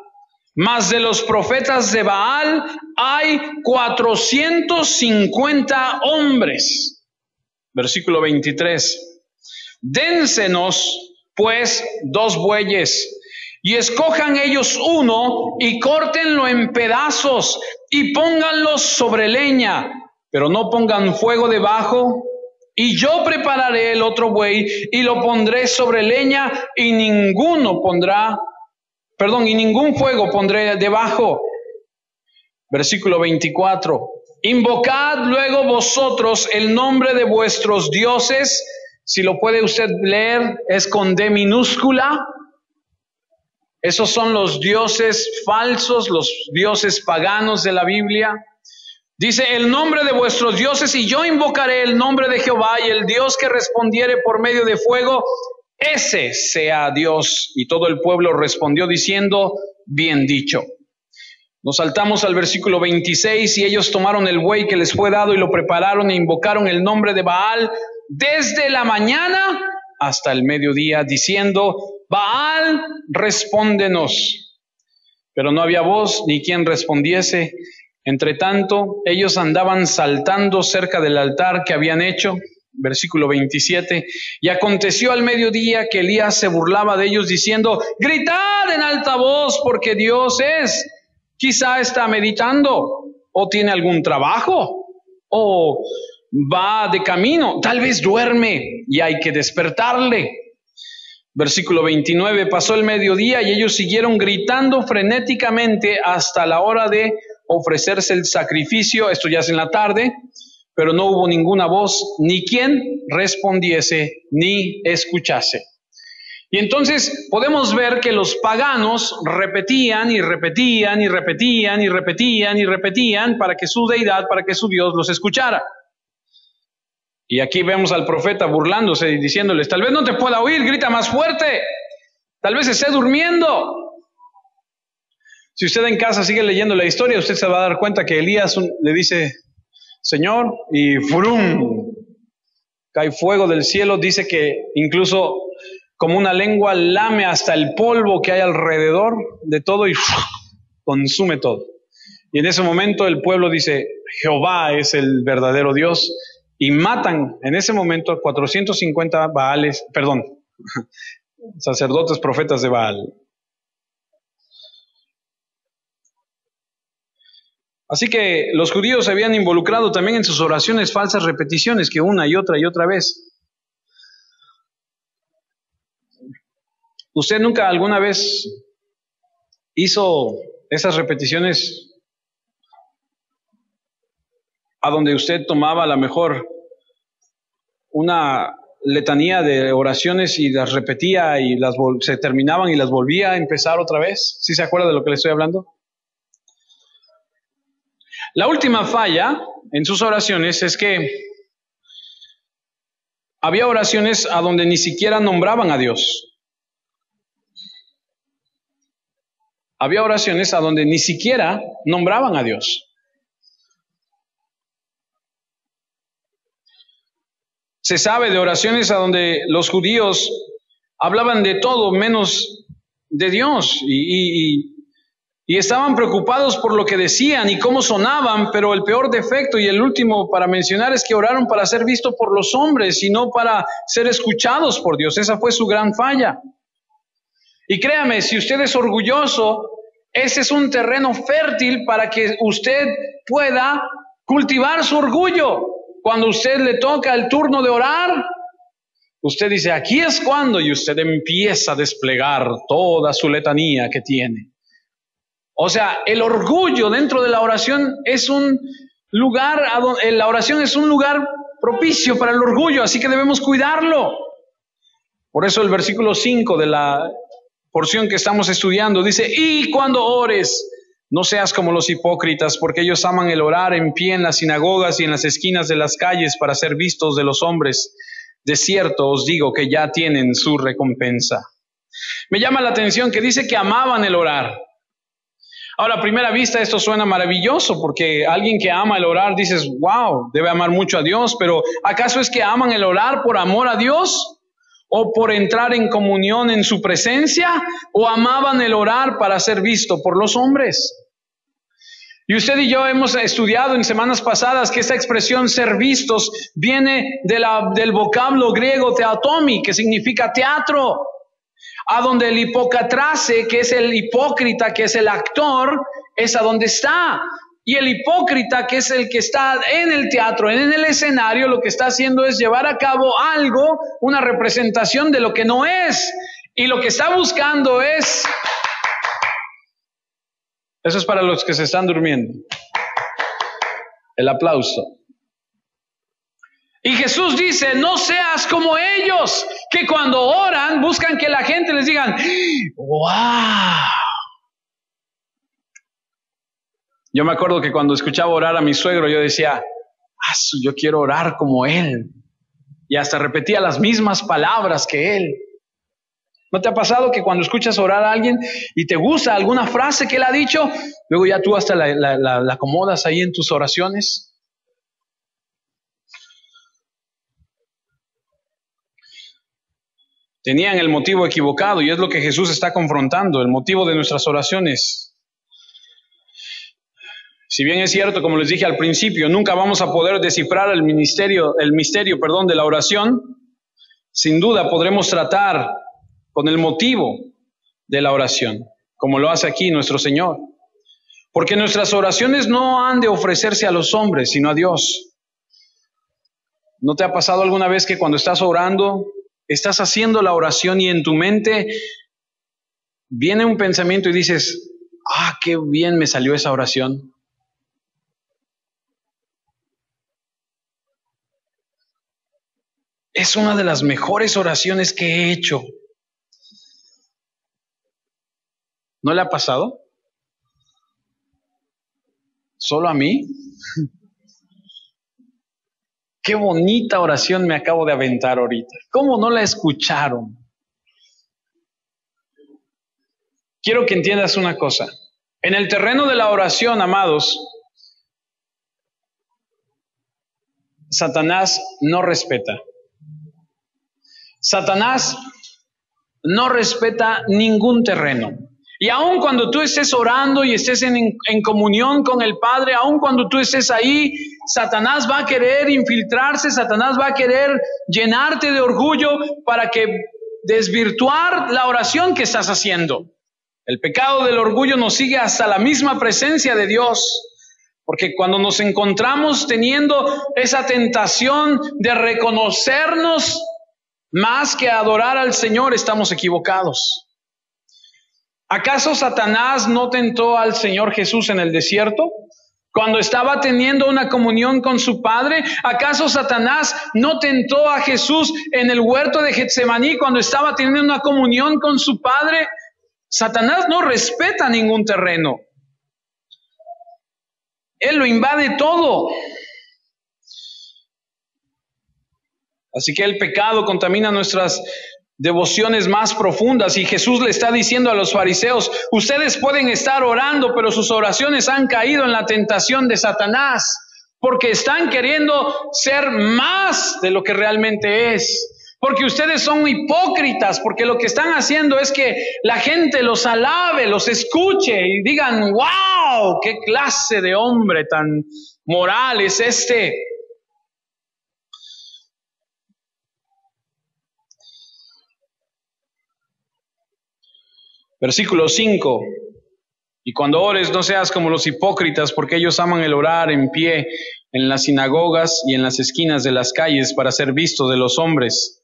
mas de los profetas de Baal hay 450 hombres. Versículo 23. Dénsenos pues 2 bueyes, y escojan ellos uno, y córtenlo en pedazos, y pónganlos sobre leña, pero no pongan fuego debajo. Y yo prepararé el otro buey, y lo pondré sobre leña, y ningún fuego pondré debajo. Versículo 24. Invocad luego vosotros el nombre de vuestros dioses. Si lo puede usted leer, es con D minúscula. Esos son los dioses falsos, los dioses paganos de la Biblia. Dice: el nombre de vuestros dioses, y yo invocaré el nombre de Jehová, y el Dios que respondiere por medio de fuego, ese sea Dios. Y todo el pueblo respondió diciendo: bien dicho. Nos saltamos al versículo 26, y ellos tomaron el buey que les fue dado y lo prepararon e invocaron el nombre de Baal desde la mañana hasta el mediodía, diciendo: Baal, respóndenos. Pero no había voz ni quien respondiese. Entre tanto, ellos andaban saltando cerca del altar que habían hecho. Versículo 27. Y aconteció al mediodía que Elías se burlaba de ellos diciendo: gritad en alta voz, porque Dios es. Quizá está meditando, o tiene algún trabajo, o va de camino, tal vez duerme y hay que despertarle. Versículo 29, pasó el mediodía y ellos siguieron gritando frenéticamente hasta la hora de ofrecerse el sacrificio. Esto ya es en la tarde, pero no hubo ninguna voz, ni quien respondiese, ni escuchase. Y entonces podemos ver que los paganos repetían y repetían y repetían y repetían y repetían para que su deidad, para que su Dios los escuchara. Y aquí vemos al profeta burlándose y diciéndoles: tal vez no te pueda oír, grita más fuerte, tal vez esté durmiendo. Si usted en casa sigue leyendo la historia, usted se va a dar cuenta que Elías le dice: Señor, y ¡frum! Cae fuego del cielo. Dice que incluso como una lengua lame hasta el polvo que hay alrededor de todo y consume todo. Y en ese momento el pueblo dice: Jehová es el verdadero Dios. Y matan en ese momento 450 sacerdotes, profetas de Baal. Así que los judíos se habían involucrado también en sus oraciones falsas repeticiones, que una y otra vez. ¿Usted nunca alguna vez hizo esas repeticiones a donde usted tomaba a lo mejor una letanía de oraciones y las repetía y se terminaban y las volvía a empezar otra vez? ¿Sí se acuerda de lo que le estoy hablando? La última falla en sus oraciones es que había oraciones a donde ni siquiera nombraban a Dios. Había oraciones a donde ni siquiera nombraban a Dios. Se sabe de oraciones a donde los judíos hablaban de todo menos de Dios y estaban preocupados por lo que decían y cómo sonaban, pero el peor defecto y el último para mencionar es que oraron para ser vistos por los hombres y no para ser escuchados por Dios. Esa fue su gran falla. Y créame, si usted es orgulloso, ese es un terreno fértil para que usted pueda cultivar su orgullo. Cuando usted le toca el turno de orar, usted dice: aquí es cuando, y usted empieza a desplegar toda su letanía que tiene. O sea, el orgullo dentro de la oración es un lugar, la oración es un lugar propicio para el orgullo, así que debemos cuidarlo. Por eso el versículo 5 de la porción que estamos estudiando dice: y cuando ores, no seas como los hipócritas, porque ellos aman el orar en pie en las sinagogas y en las esquinas de las calles para ser vistos de los hombres. De cierto os digo que ya tienen su recompensa. Me llama la atención que dice que amaban el orar. Ahora, a primera vista esto suena maravilloso, porque alguien que ama el orar, dices, wow, debe amar mucho a Dios, pero ¿acaso es que aman el orar por amor a Dios? ¿O por entrar en comunión en su presencia? ¿O amaban el orar para ser visto por los hombres? Y usted y yo hemos estudiado en semanas pasadas que esta expresión ser vistos viene del vocablo griego teatomi, que significa teatro, a donde el hipocatrase, que es el hipócrita, que es el actor, es a donde está. Y el hipócrita, que es el que está en el teatro, en el escenario, lo que está haciendo es llevar a cabo algo, una representación de lo que no es. Y lo que está buscando es... Eso es para los que se están durmiendo. El aplauso. Y Jesús dice, no seas como ellos, que cuando oran buscan que la gente les digan, ¡wow! Yo me acuerdo que cuando escuchaba orar a mi suegro, yo decía, yo quiero orar como él. Y hasta repetía las mismas palabras que él. ¿No te ha pasado que cuando escuchas orar a alguien y te gusta alguna frase que él ha dicho, luego ya tú hasta la acomodas ahí en tus oraciones? Tenían el motivo equivocado y es lo que Jesús está confrontando, el motivo de nuestras oraciones. Si bien es cierto, como les dije al principio, nunca vamos a poder descifrar el misterio de la oración, sin duda podremos tratar con el motivo de la oración, como lo hace aquí nuestro Señor. Porque nuestras oraciones no han de ofrecerse a los hombres, sino a Dios. ¿No te ha pasado alguna vez que cuando estás orando, estás haciendo la oración y en tu mente viene un pensamiento y dices, qué bien me salió esa oración? Es una de las mejores oraciones que he hecho. ¿No le ha pasado? ¿Solo a mí? Qué bonita oración me acabo de aventar ahorita. ¿Cómo no la escucharon? Quiero que entiendas una cosa. En el terreno de la oración, amados, Satanás no respeta. Satanás no respeta ningún terreno. Y aun cuando tú estés orando y estés en comunión con el Padre, aun cuando tú estés ahí, Satanás va a querer infiltrarse, Satanás va a querer llenarte de orgullo para que desvirtuar la oración que estás haciendo. El pecado del orgullo nos sigue hasta la misma presencia de Dios. Porque cuando nos encontramos teniendo esa tentación de reconocernos más que adorar al Señor, estamos equivocados. ¿Acaso Satanás no tentó al Señor Jesús en el desierto? Cuando estaba teniendo una comunión con su Padre, ¿acaso Satanás no tentó a Jesús en el huerto de Getsemaní cuando estaba teniendo una comunión con su Padre? Satanás no respeta ningún terreno. Él lo invade todo. Así que el pecado contamina nuestras devociones más profundas y Jesús le está diciendo a los fariseos, ustedes pueden estar orando, pero sus oraciones han caído en la tentación de Satanás, porque están queriendo ser más de lo que realmente es, porque ustedes son hipócritas, porque lo que están haciendo es que la gente los alabe, los escuche y digan, wow, qué clase de hombre tan moral es este. Versículo 5, y cuando ores no seas como los hipócritas, porque ellos aman el orar en pie en las sinagogas y en las esquinas de las calles para ser vistos de los hombres.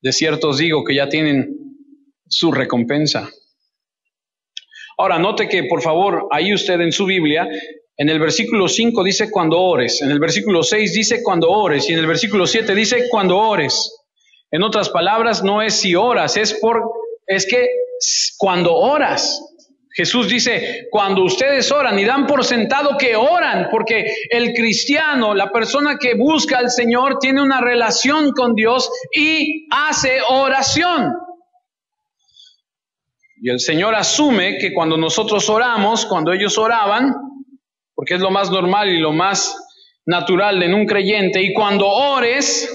De cierto os digo que ya tienen su recompensa. Ahora, note que por favor, ahí usted en su Biblia, en el versículo 5 dice cuando ores, en el versículo 6 dice cuando ores, y en el versículo 7 dice cuando ores. En otras palabras, no es si oras, es que cuando oras. Jesús dice, cuando ustedes oran y dan por sentado que oran, porque el cristiano, la persona que busca al Señor, tiene una relación con Dios y hace oración. Y el Señor asume que cuando nosotros oramos, cuando ellos oraban, porque es lo más normal y lo más natural en un creyente, y cuando ores,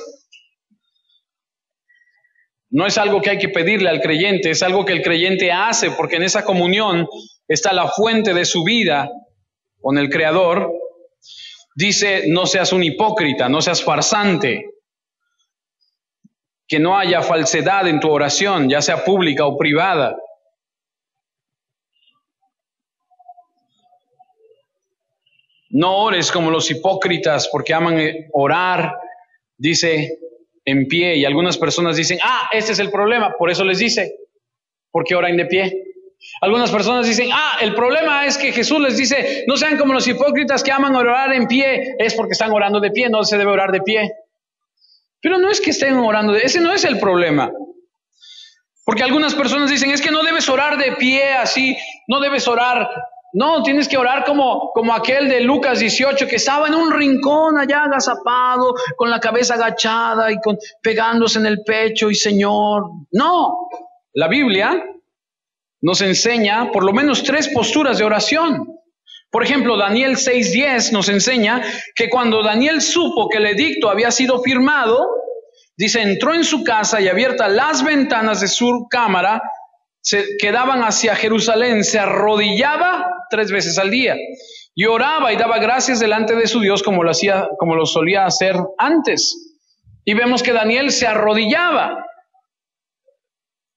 no es algo que hay que pedirle al creyente, es algo que el creyente hace, porque en esa comunión está la fuente de su vida con el Creador. Dice, no seas un hipócrita, no seas farsante, que no haya falsedad en tu oración, ya sea pública o privada. No ores como los hipócritas porque aman orar, dice, en pie. Y algunas personas dicen, ese es el problema, por eso les dice, porque oran de pie. Algunas personas dicen, el problema es que Jesús les dice, no sean como los hipócritas que aman orar en pie, es porque están orando de pie, no se debe orar de pie. Pero no es que estén orando, ese no es el problema. Porque algunas personas dicen, es que no debes orar de pie así, no debes orar. No, tienes que orar como aquel de Lucas 18, que estaba en un rincón allá agazapado, con la cabeza agachada y pegándose en el pecho y Señor. No, la Biblia nos enseña por lo menos 3 posturas de oración. Por ejemplo, Daniel 6:10 nos enseña que cuando Daniel supo que el edicto había sido firmado, dice, entró en su casa y abiertas las ventanas de su cámara, se quedaban hacia Jerusalén, se arrodillaba 3 veces al día y oraba y daba gracias delante de su Dios como lo solía hacer antes. Y vemos que Daniel se arrodillaba.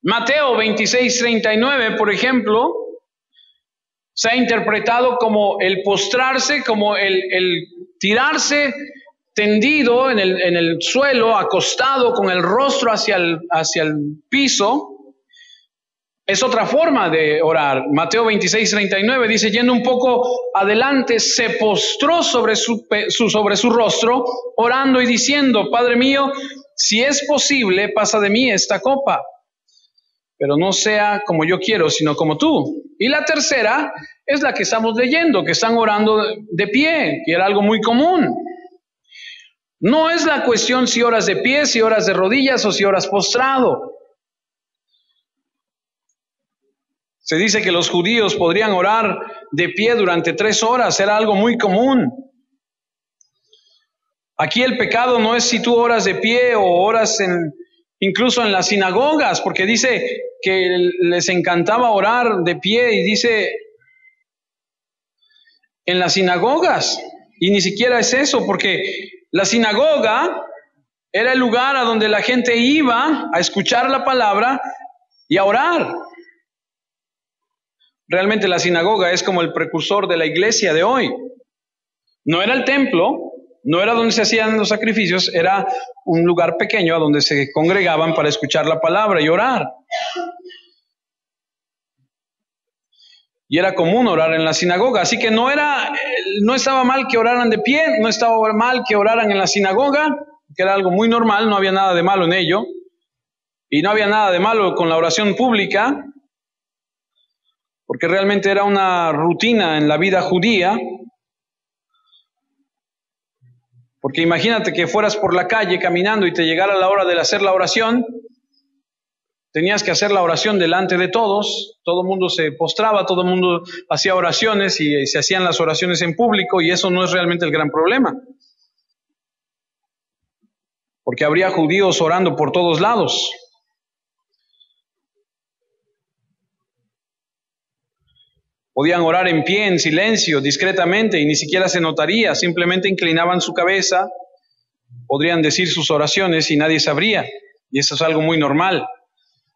Mateo 26:39, por ejemplo, se ha interpretado como el postrarse, como el tirarse tendido en el suelo, acostado con el rostro hacia el piso. Es otra forma de orar. Mateo 26:39 dice, yendo un poco adelante, se postró sobre su rostro, orando y diciendo, Padre mío, si es posible, pasa de mí esta copa, pero no sea como yo quiero, sino como tú. Y la tercera es la que estamos leyendo, que están orando de pie, que era algo muy común. No es la cuestión si oras de pie, si oras de rodillas o si oras postrado. Se dice que los judíos podrían orar de pie durante 3 horas, era algo muy común. Aquí el pecado no es si tú oras de pie o oras incluso en las sinagogas, porque dice que les encantaba orar de pie y dice en las sinagogas, y ni siquiera es eso, porque la sinagoga era el lugar a donde la gente iba a escuchar la palabra y a orar. Realmente la sinagoga es como el precursor de la iglesia de hoy. No era el templo, no era donde se hacían los sacrificios, era un lugar pequeño a donde se congregaban para escuchar la palabra y orar. Y era común orar en la sinagoga, así que no estaba mal que oraran de pie, no estaba mal que oraran en la sinagoga, que era algo muy normal, no había nada de malo en ello, y no había nada de malo con la oración pública, porque realmente era una rutina en la vida judía. Porque imagínate que fueras por la calle caminando y te llegara la hora de hacer la oración, tenías que hacer la oración delante de todos, todo el mundo se postraba, todo el mundo hacía oraciones y se hacían las oraciones en público, y eso no es realmente el gran problema, porque habría judíos orando por todos lados. Podían orar en pie, en silencio, discretamente, y ni siquiera se notaría, simplemente inclinaban su cabeza, podrían decir sus oraciones y nadie sabría, y eso es algo muy normal.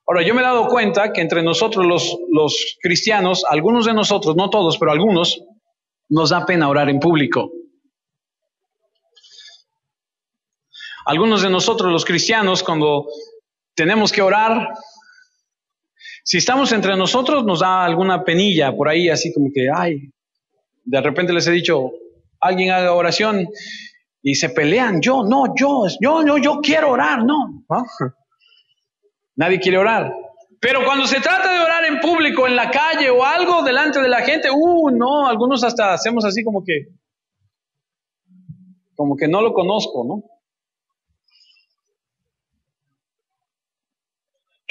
Ahora, yo me he dado cuenta que entre nosotros los cristianos, algunos de nosotros, no todos, pero algunos, nos da pena orar en público. Algunos de nosotros los cristianos, cuando tenemos que orar, si estamos entre nosotros, nos da alguna penilla por ahí, así como que, de repente les he dicho, alguien haga oración, y se pelean, yo quiero orar, no. Nadie quiere orar. Pero cuando se trata de orar en público, en la calle o algo delante de la gente, no, algunos hasta hacemos así como que no lo conozco, ¿no?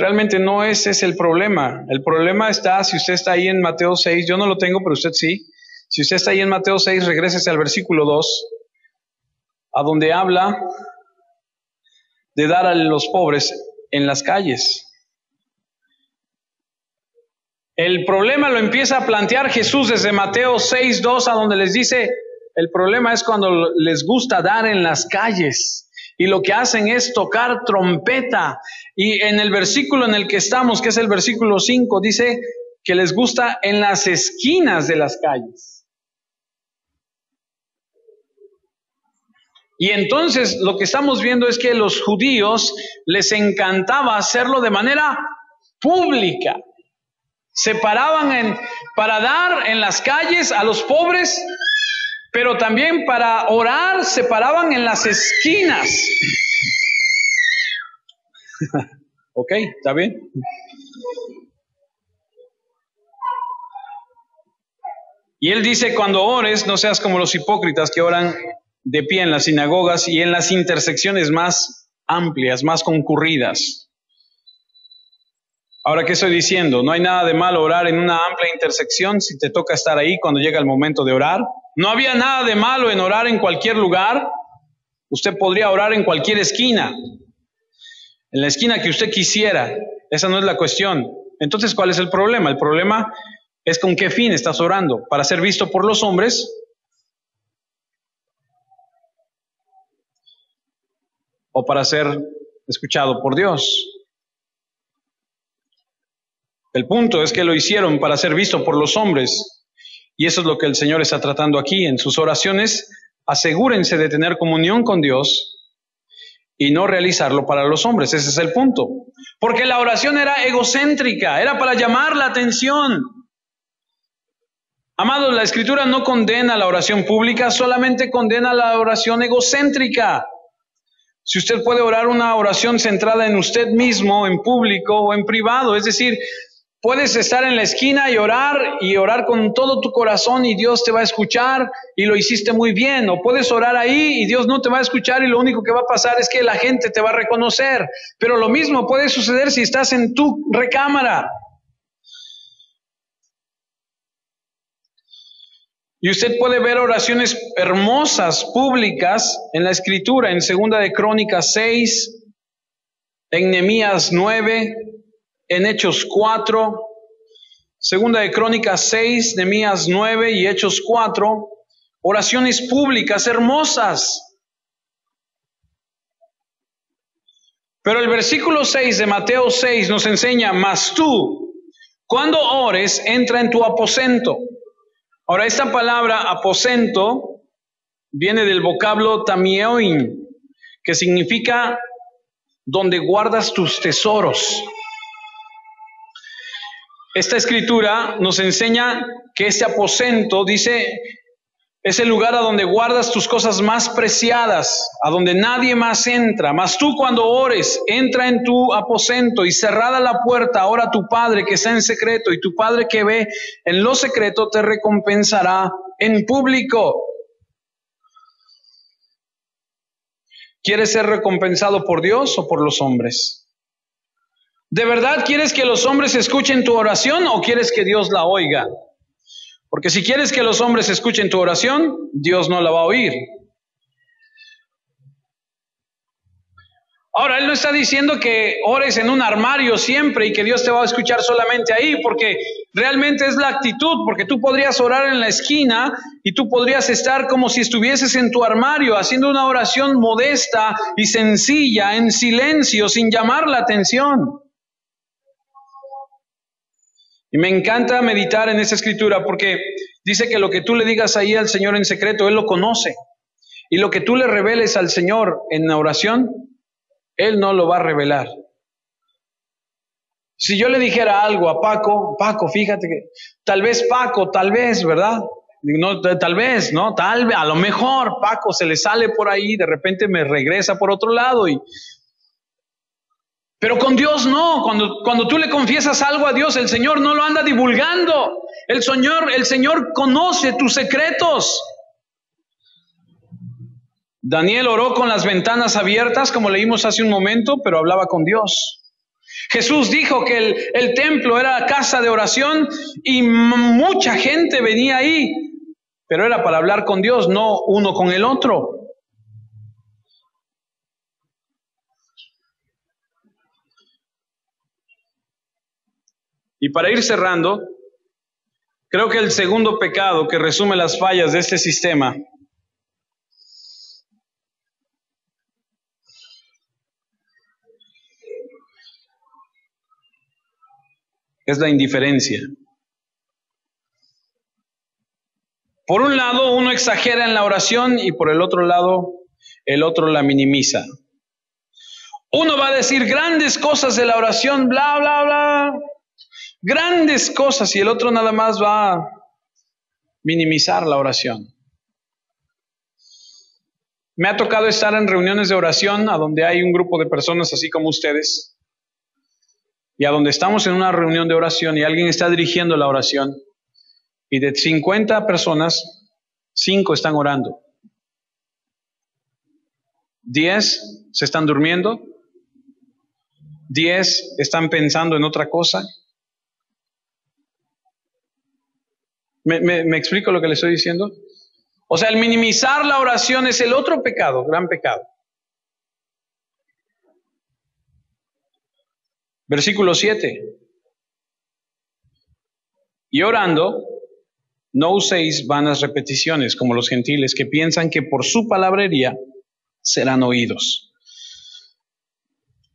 Realmente no ese es el problema. El problema está, si usted está ahí en Mateo 6, yo no lo tengo, pero usted sí. Si usted está ahí en Mateo 6, regrésese al versículo 2, a donde habla de dar a los pobres en las calles. El problema lo empieza a plantear Jesús desde Mateo 6:2, a donde les dice, el problema es cuando les gusta dar en las calles y lo que hacen es tocar trompeta. Y en el versículo en el que estamos, que es el versículo 5, dice que les gusta en las esquinas de las calles. Y entonces lo que estamos viendo es que a los judíos les encantaba hacerlo de manera pública. Se paraban para dar en las calles a los pobres, pero también para orar se paraban en las esquinas. Ok, ¿está bien? Y él dice, cuando ores, no seas como los hipócritas que oran de pie en las sinagogas y en las intersecciones más amplias, más concurridas. Ahora, ¿qué estoy diciendo? No hay nada de malo orar en una amplia intersección si te toca estar ahí cuando llega el momento de orar. No había nada de malo en orar en cualquier lugar. Usted podría orar en cualquier esquina, en la esquina que usted quisiera. Esa no es la cuestión. Entonces, ¿cuál es el problema? El problema es con qué fin estás orando. ¿Para ser visto por los hombres? ¿O para ser escuchado por Dios? El punto es que lo hicieron para ser visto por los hombres. Y eso es lo que el Señor está tratando aquí. En sus oraciones, asegúrense de tener comunión con Dios y no realizarlo para los hombres. Ese es el punto. Porque la oración era egocéntrica, era para llamar la atención. Amados, la Escritura no condena la oración pública, solamente condena la oración egocéntrica. Si usted puede orar una oración centrada en usted mismo, en público o en privado, es decir, puedes estar en la esquina y orar con todo tu corazón y Dios te va a escuchar y lo hiciste muy bien. O puedes orar ahí y Dios no te va a escuchar y lo único que va a pasar es que la gente te va a reconocer. Pero lo mismo puede suceder si estás en tu recámara. Y usted puede ver oraciones hermosas, públicas, en la Escritura, en 2 de Crónicas 6, en Nehemías 9, en Hechos 4, 2 de Crónicas 6, Nehemías 9 y Hechos 4, oraciones públicas hermosas. Pero el versículo 6 de Mateo 6 nos enseña, mas tú, cuando ores, entra en tu aposento. Ahora, esta palabra aposento viene del vocablo tamioin, que significa donde guardas tus tesoros. Esta escritura nos enseña que este aposento, dice, es el lugar a donde guardas tus cosas más preciadas, a donde nadie más entra. Mas tú cuando ores, entra en tu aposento y cerrada la puerta, ora a tu Padre que está en secreto, y tu Padre que ve en lo secreto te recompensará en público. ¿Quieres ser recompensado por Dios o por los hombres? ¿De verdad quieres que los hombres escuchen tu oración o quieres que Dios la oiga? Porque si quieres que los hombres escuchen tu oración, Dios no la va a oír. Ahora, Él no está diciendo que ores en un armario siempre y que Dios te va a escuchar solamente ahí, porque realmente es la actitud, porque tú podrías orar en la esquina y tú podrías estar como si estuvieses en tu armario, haciendo una oración modesta y sencilla, en silencio, sin llamar la atención. Y me encanta meditar en esa escritura porque dice que lo que tú le digas ahí al Señor en secreto, Él lo conoce. Y lo que tú le reveles al Señor en la oración, Él no lo va a revelar. Si yo le dijera algo a Paco, fíjate que tal vez, ¿verdad? No, tal vez, ¿no? A lo mejor Paco se le sale por ahí, de repente me regresa por otro lado Pero con Dios no. Cuando tú le confiesas algo a Dios, el Señor no lo anda divulgando. El Señor conoce tus secretos. Daniel oró con las ventanas abiertas, como leímos hace un momento, pero hablaba con Dios. Jesús dijo que el templo era casa de oración y mucha gente venía ahí, pero era para hablar con Dios, no uno con el otro. Y para ir cerrando, creo que el segundo pecado que resume las fallas de este sistema es la indiferencia. Por un lado, uno exagera en la oración y por el otro lado, el otro la minimiza. Uno va a decir grandes cosas de la oración, bla, bla, bla, grandes cosas, y el otro nada más va a minimizar la oración. Me ha tocado estar en reuniones de oración a donde hay un grupo de personas así como ustedes, y a donde estamos en una reunión de oración y alguien está dirigiendo la oración, y de 50 personas, 5 están orando. 10 se están durmiendo, 10 están pensando en otra cosa. ¿Me explico lo que le estoy diciendo? O sea, el minimizar la oración es el otro pecado, gran pecado. Versículo 7. Y orando, no uséis vanas repeticiones como los gentiles que piensan que por su palabrería serán oídos.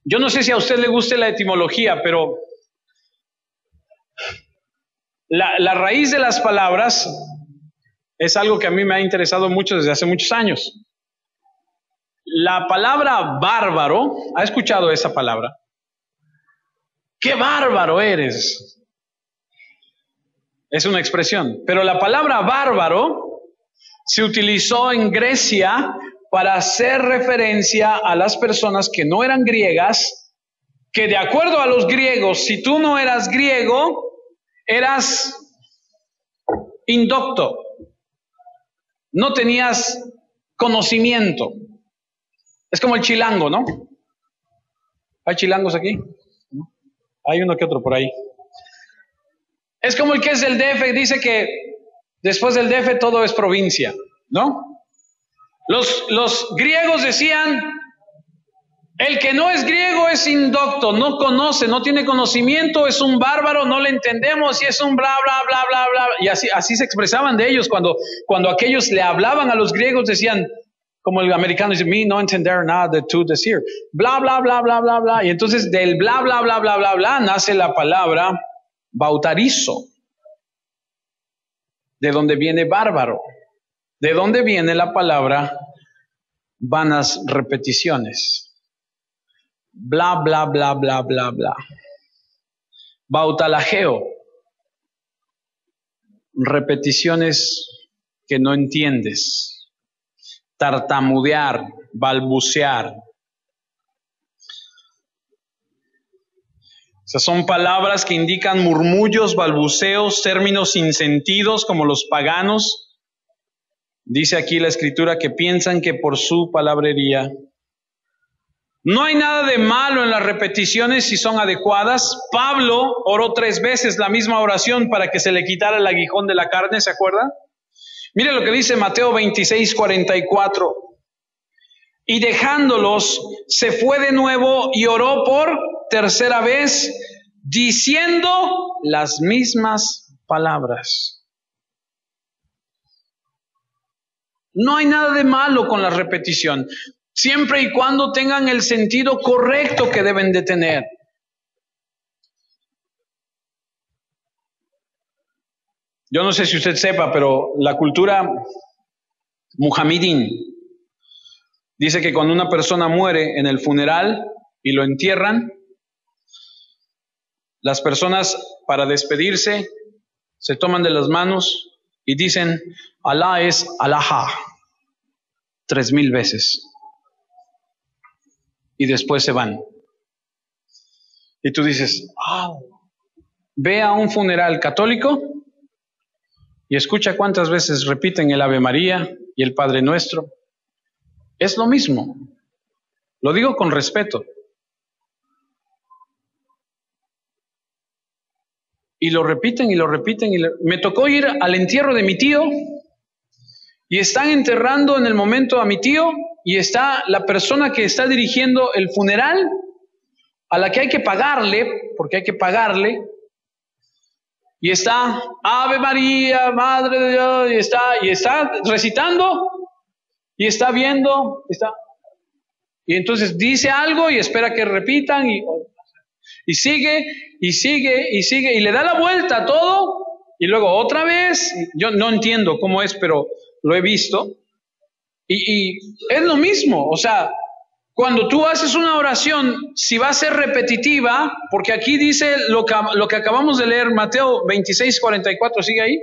Yo no sé si a usted le guste la etimología, pero la raíz de las palabras es algo que a mí me ha interesado mucho desde hace muchos años. La palabra bárbaro, ¿ha escuchado esa palabra? ¡Qué bárbaro eres! Es una expresión, pero la palabra bárbaro se utilizó en Grecia para hacer referencia a las personas que no eran griegas, que de acuerdo a los griegos, si tú no eras griego, eras indocto, no tenías conocimiento. Es como el chilango, ¿no? ¿Hay chilangos aquí? Hay uno que otro por ahí. Es como el que es del DF, dice que después del DF todo es provincia, ¿no? Los griegos decían, el que no es griego es indocto, no conoce, no tiene conocimiento, es un bárbaro, no le entendemos y es un bla, bla, bla, bla, bla. Y así se expresaban de ellos cuando aquellos le hablaban a los griegos, decían, como el americano dice, me no entender nada de tú decir, bla, bla, bla, bla, bla, bla. Y entonces del bla, bla, bla, bla, bla, bla, nace la palabra bautarizo, de donde viene bárbaro, de donde viene la palabra vanas repeticiones. Bla, bla, bla, bla, bla, bla. Bautalajeo, repeticiones que no entiendes. Tartamudear, balbucear. O sea, son palabras que indican murmullos, balbuceos, términos sin sentidos como los paganos. Dice aquí la Escritura que piensan que por su palabrería. No hay nada de malo en las repeticiones si son adecuadas. Pablo oró 3 veces la misma oración para que se le quitara el aguijón de la carne, ¿se acuerda? Mire lo que dice Mateo 26:44. Y dejándolos, se fue de nuevo y oró por 3ª vez, diciendo las mismas palabras. No hay nada de malo con la repetición, siempre y cuando tengan el sentido correcto que deben de tener. Yo no sé si usted sepa, pero la cultura muhammadín dice que cuando una persona muere en el funeral y lo entierran, las personas para despedirse se toman de las manos y dicen, Alá es Alá, 3000 veces. Y después se van. Y tú dices, ve a un funeral católico y escucha cuántas veces repiten el Ave María y el Padre Nuestro. Es lo mismo. Lo digo con respeto. y lo repiten y lo repiten. Me tocó ir al entierro de mi tío y están enterrando en el momento a mi tío y está la persona que está dirigiendo el funeral, a la que hay que pagarle, porque hay que pagarle, y está Ave María, Madre de Dios, y está recitando, y está viendo, y entonces dice algo y espera que repitan, y sigue, y sigue, y sigue, y le da la vuelta a todo, y luego otra vez. Yo no entiendo cómo es, pero lo he visto, y es lo mismo. O sea, cuando tú haces una oración, si va a ser repetitiva, porque aquí dice lo que acabamos de leer, Mateo 26:44, ¿sigue ahí?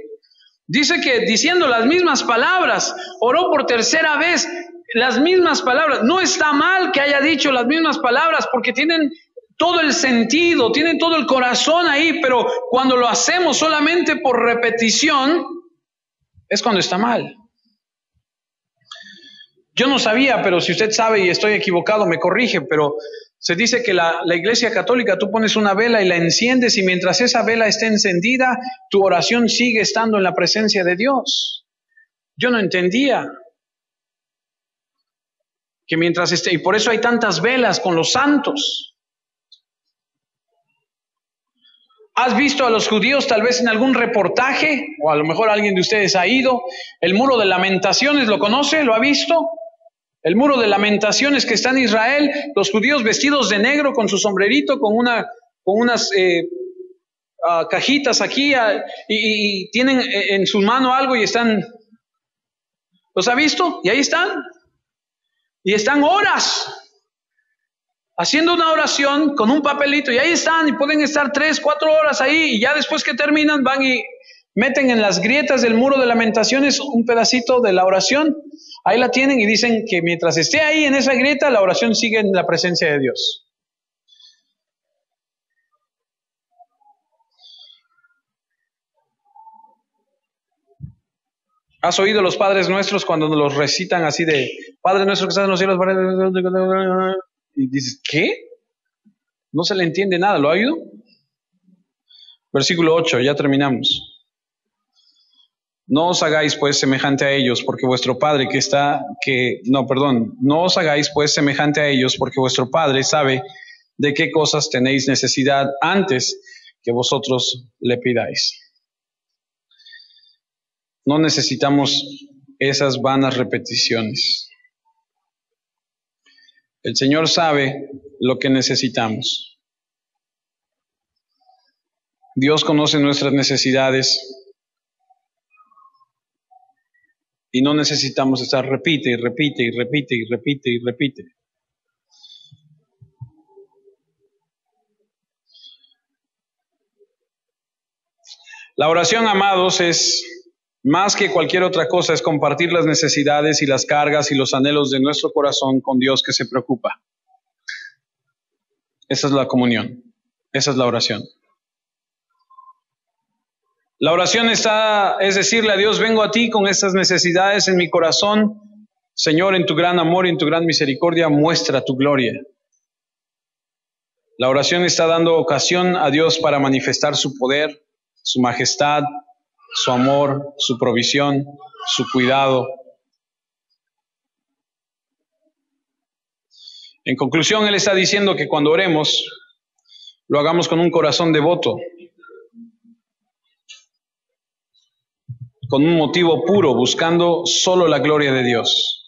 Dice que diciendo las mismas palabras, oró por tercera vez, las mismas palabras. No está mal que haya dicho las mismas palabras, porque tienen todo el sentido, tienen todo el corazón ahí, pero cuando lo hacemos solamente por repetición, es cuando está mal. Yo no sabía, pero si usted sabe y estoy equivocado, me corrige, pero se dice que la Iglesia Católica, tú pones una vela y la enciendes, y mientras esa vela esté encendida, tu oración sigue estando en la presencia de Dios. Yo no entendía que mientras esté, y por eso hay tantas velas con los santos. ¿Has visto a los judíos tal vez en algún reportaje? O a lo mejor alguien de ustedes ha ido. El muro de lamentaciones, ¿lo conoce? ¿Lo ha visto? El muro de lamentaciones que está en Israel, los judíos vestidos de negro con su sombrerito, con unas cajitas aquí, y tienen en su mano algo y están. ¿Los ha visto? Y ahí están. Y están horas haciendo una oración con un papelito, y ahí están, y pueden estar 3, 4 horas ahí, y ya después que terminan van y meten en las grietas del muro de lamentaciones un pedacito de la oración. Ahí la tienen y dicen que mientras esté ahí en esa grieta, la oración sigue en la presencia de Dios. ¿Has oído los Padres Nuestros cuando los recitan así de Padre Nuestro que estás en los cielos? Y dices, ¿qué? No se le entiende nada, ¿lo ha oído? Versículo 8, ya terminamos. No os hagáis pues semejante a ellos, porque vuestro Padre no os hagáis pues semejante a ellos, porque vuestro Padre sabe de qué cosas tenéis necesidad antes que vosotros le pidáis. No necesitamos esas vanas repeticiones. El Señor sabe lo que necesitamos. Dios conoce nuestras necesidades. Y no necesitamos estar repite y repite y repite y repite y repite. La oración, amados, es más que cualquier otra cosa, es compartir las necesidades y las cargas y los anhelos de nuestro corazón con Dios que se preocupa. Esa es la comunión. Esa es la oración. La oración es decirle a Dios, vengo a ti con estas necesidades en mi corazón. Señor, en tu gran amor y en tu gran misericordia, muestra tu gloria. La oración está dando ocasión a Dios para manifestar su poder, su majestad, su amor, su provisión, su cuidado. En conclusión, Él está diciendo que cuando oremos, lo hagamos con un corazón devoto, con un motivo puro, buscando solo la gloria de Dios.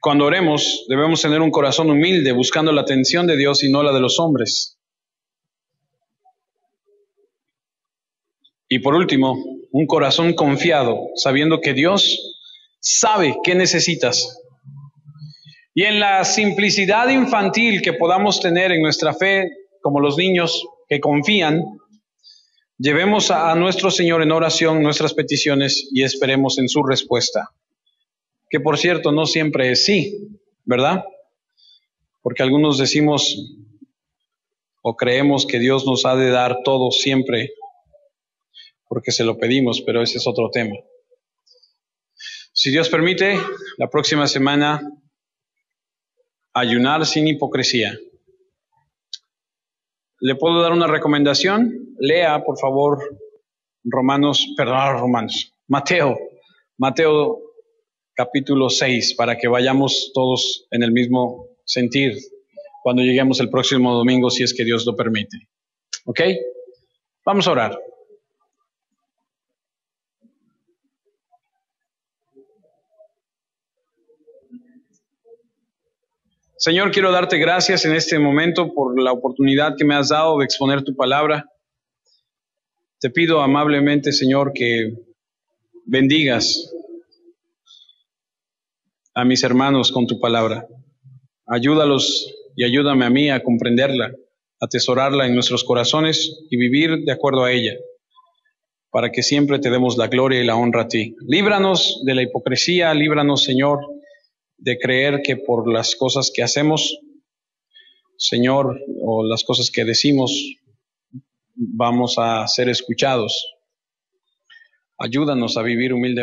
Cuando oremos, debemos tener un corazón humilde, buscando la atención de Dios y no la de los hombres. Y por último, un corazón confiado, sabiendo que Dios sabe qué necesitas. Y en la simplicidad infantil que podamos tener en nuestra fe, como los niños que confían, llevemos a nuestro Señor en oración nuestras peticiones y esperemos en su respuesta. Que por cierto, no siempre es sí, ¿verdad? Porque algunos decimos o creemos que Dios nos ha de dar todo siempre porque se lo pedimos, pero ese es otro tema. Si Dios permite, la próxima semana, ayunar sin hipocresía. ¿Le puedo dar una recomendación? Lea, por favor, Mateo capítulo 6, para que vayamos todos en el mismo sentir cuando lleguemos el próximo domingo, si es que Dios lo permite. ¿Ok? Vamos a orar. Señor, quiero darte gracias en este momento por la oportunidad que me has dado de exponer tu palabra. Te pido amablemente, Señor, que bendigas a mis hermanos con tu palabra. Ayúdalos y ayúdame a mí a comprenderla, a atesorarla en nuestros corazones y vivir de acuerdo a ella, para que siempre te demos la gloria y la honra a ti. Líbranos de la hipocresía, líbranos, Señor, de creer que por las cosas que hacemos, Señor, o las cosas que decimos, vamos a ser escuchados. Ayúdanos a vivir humildemente.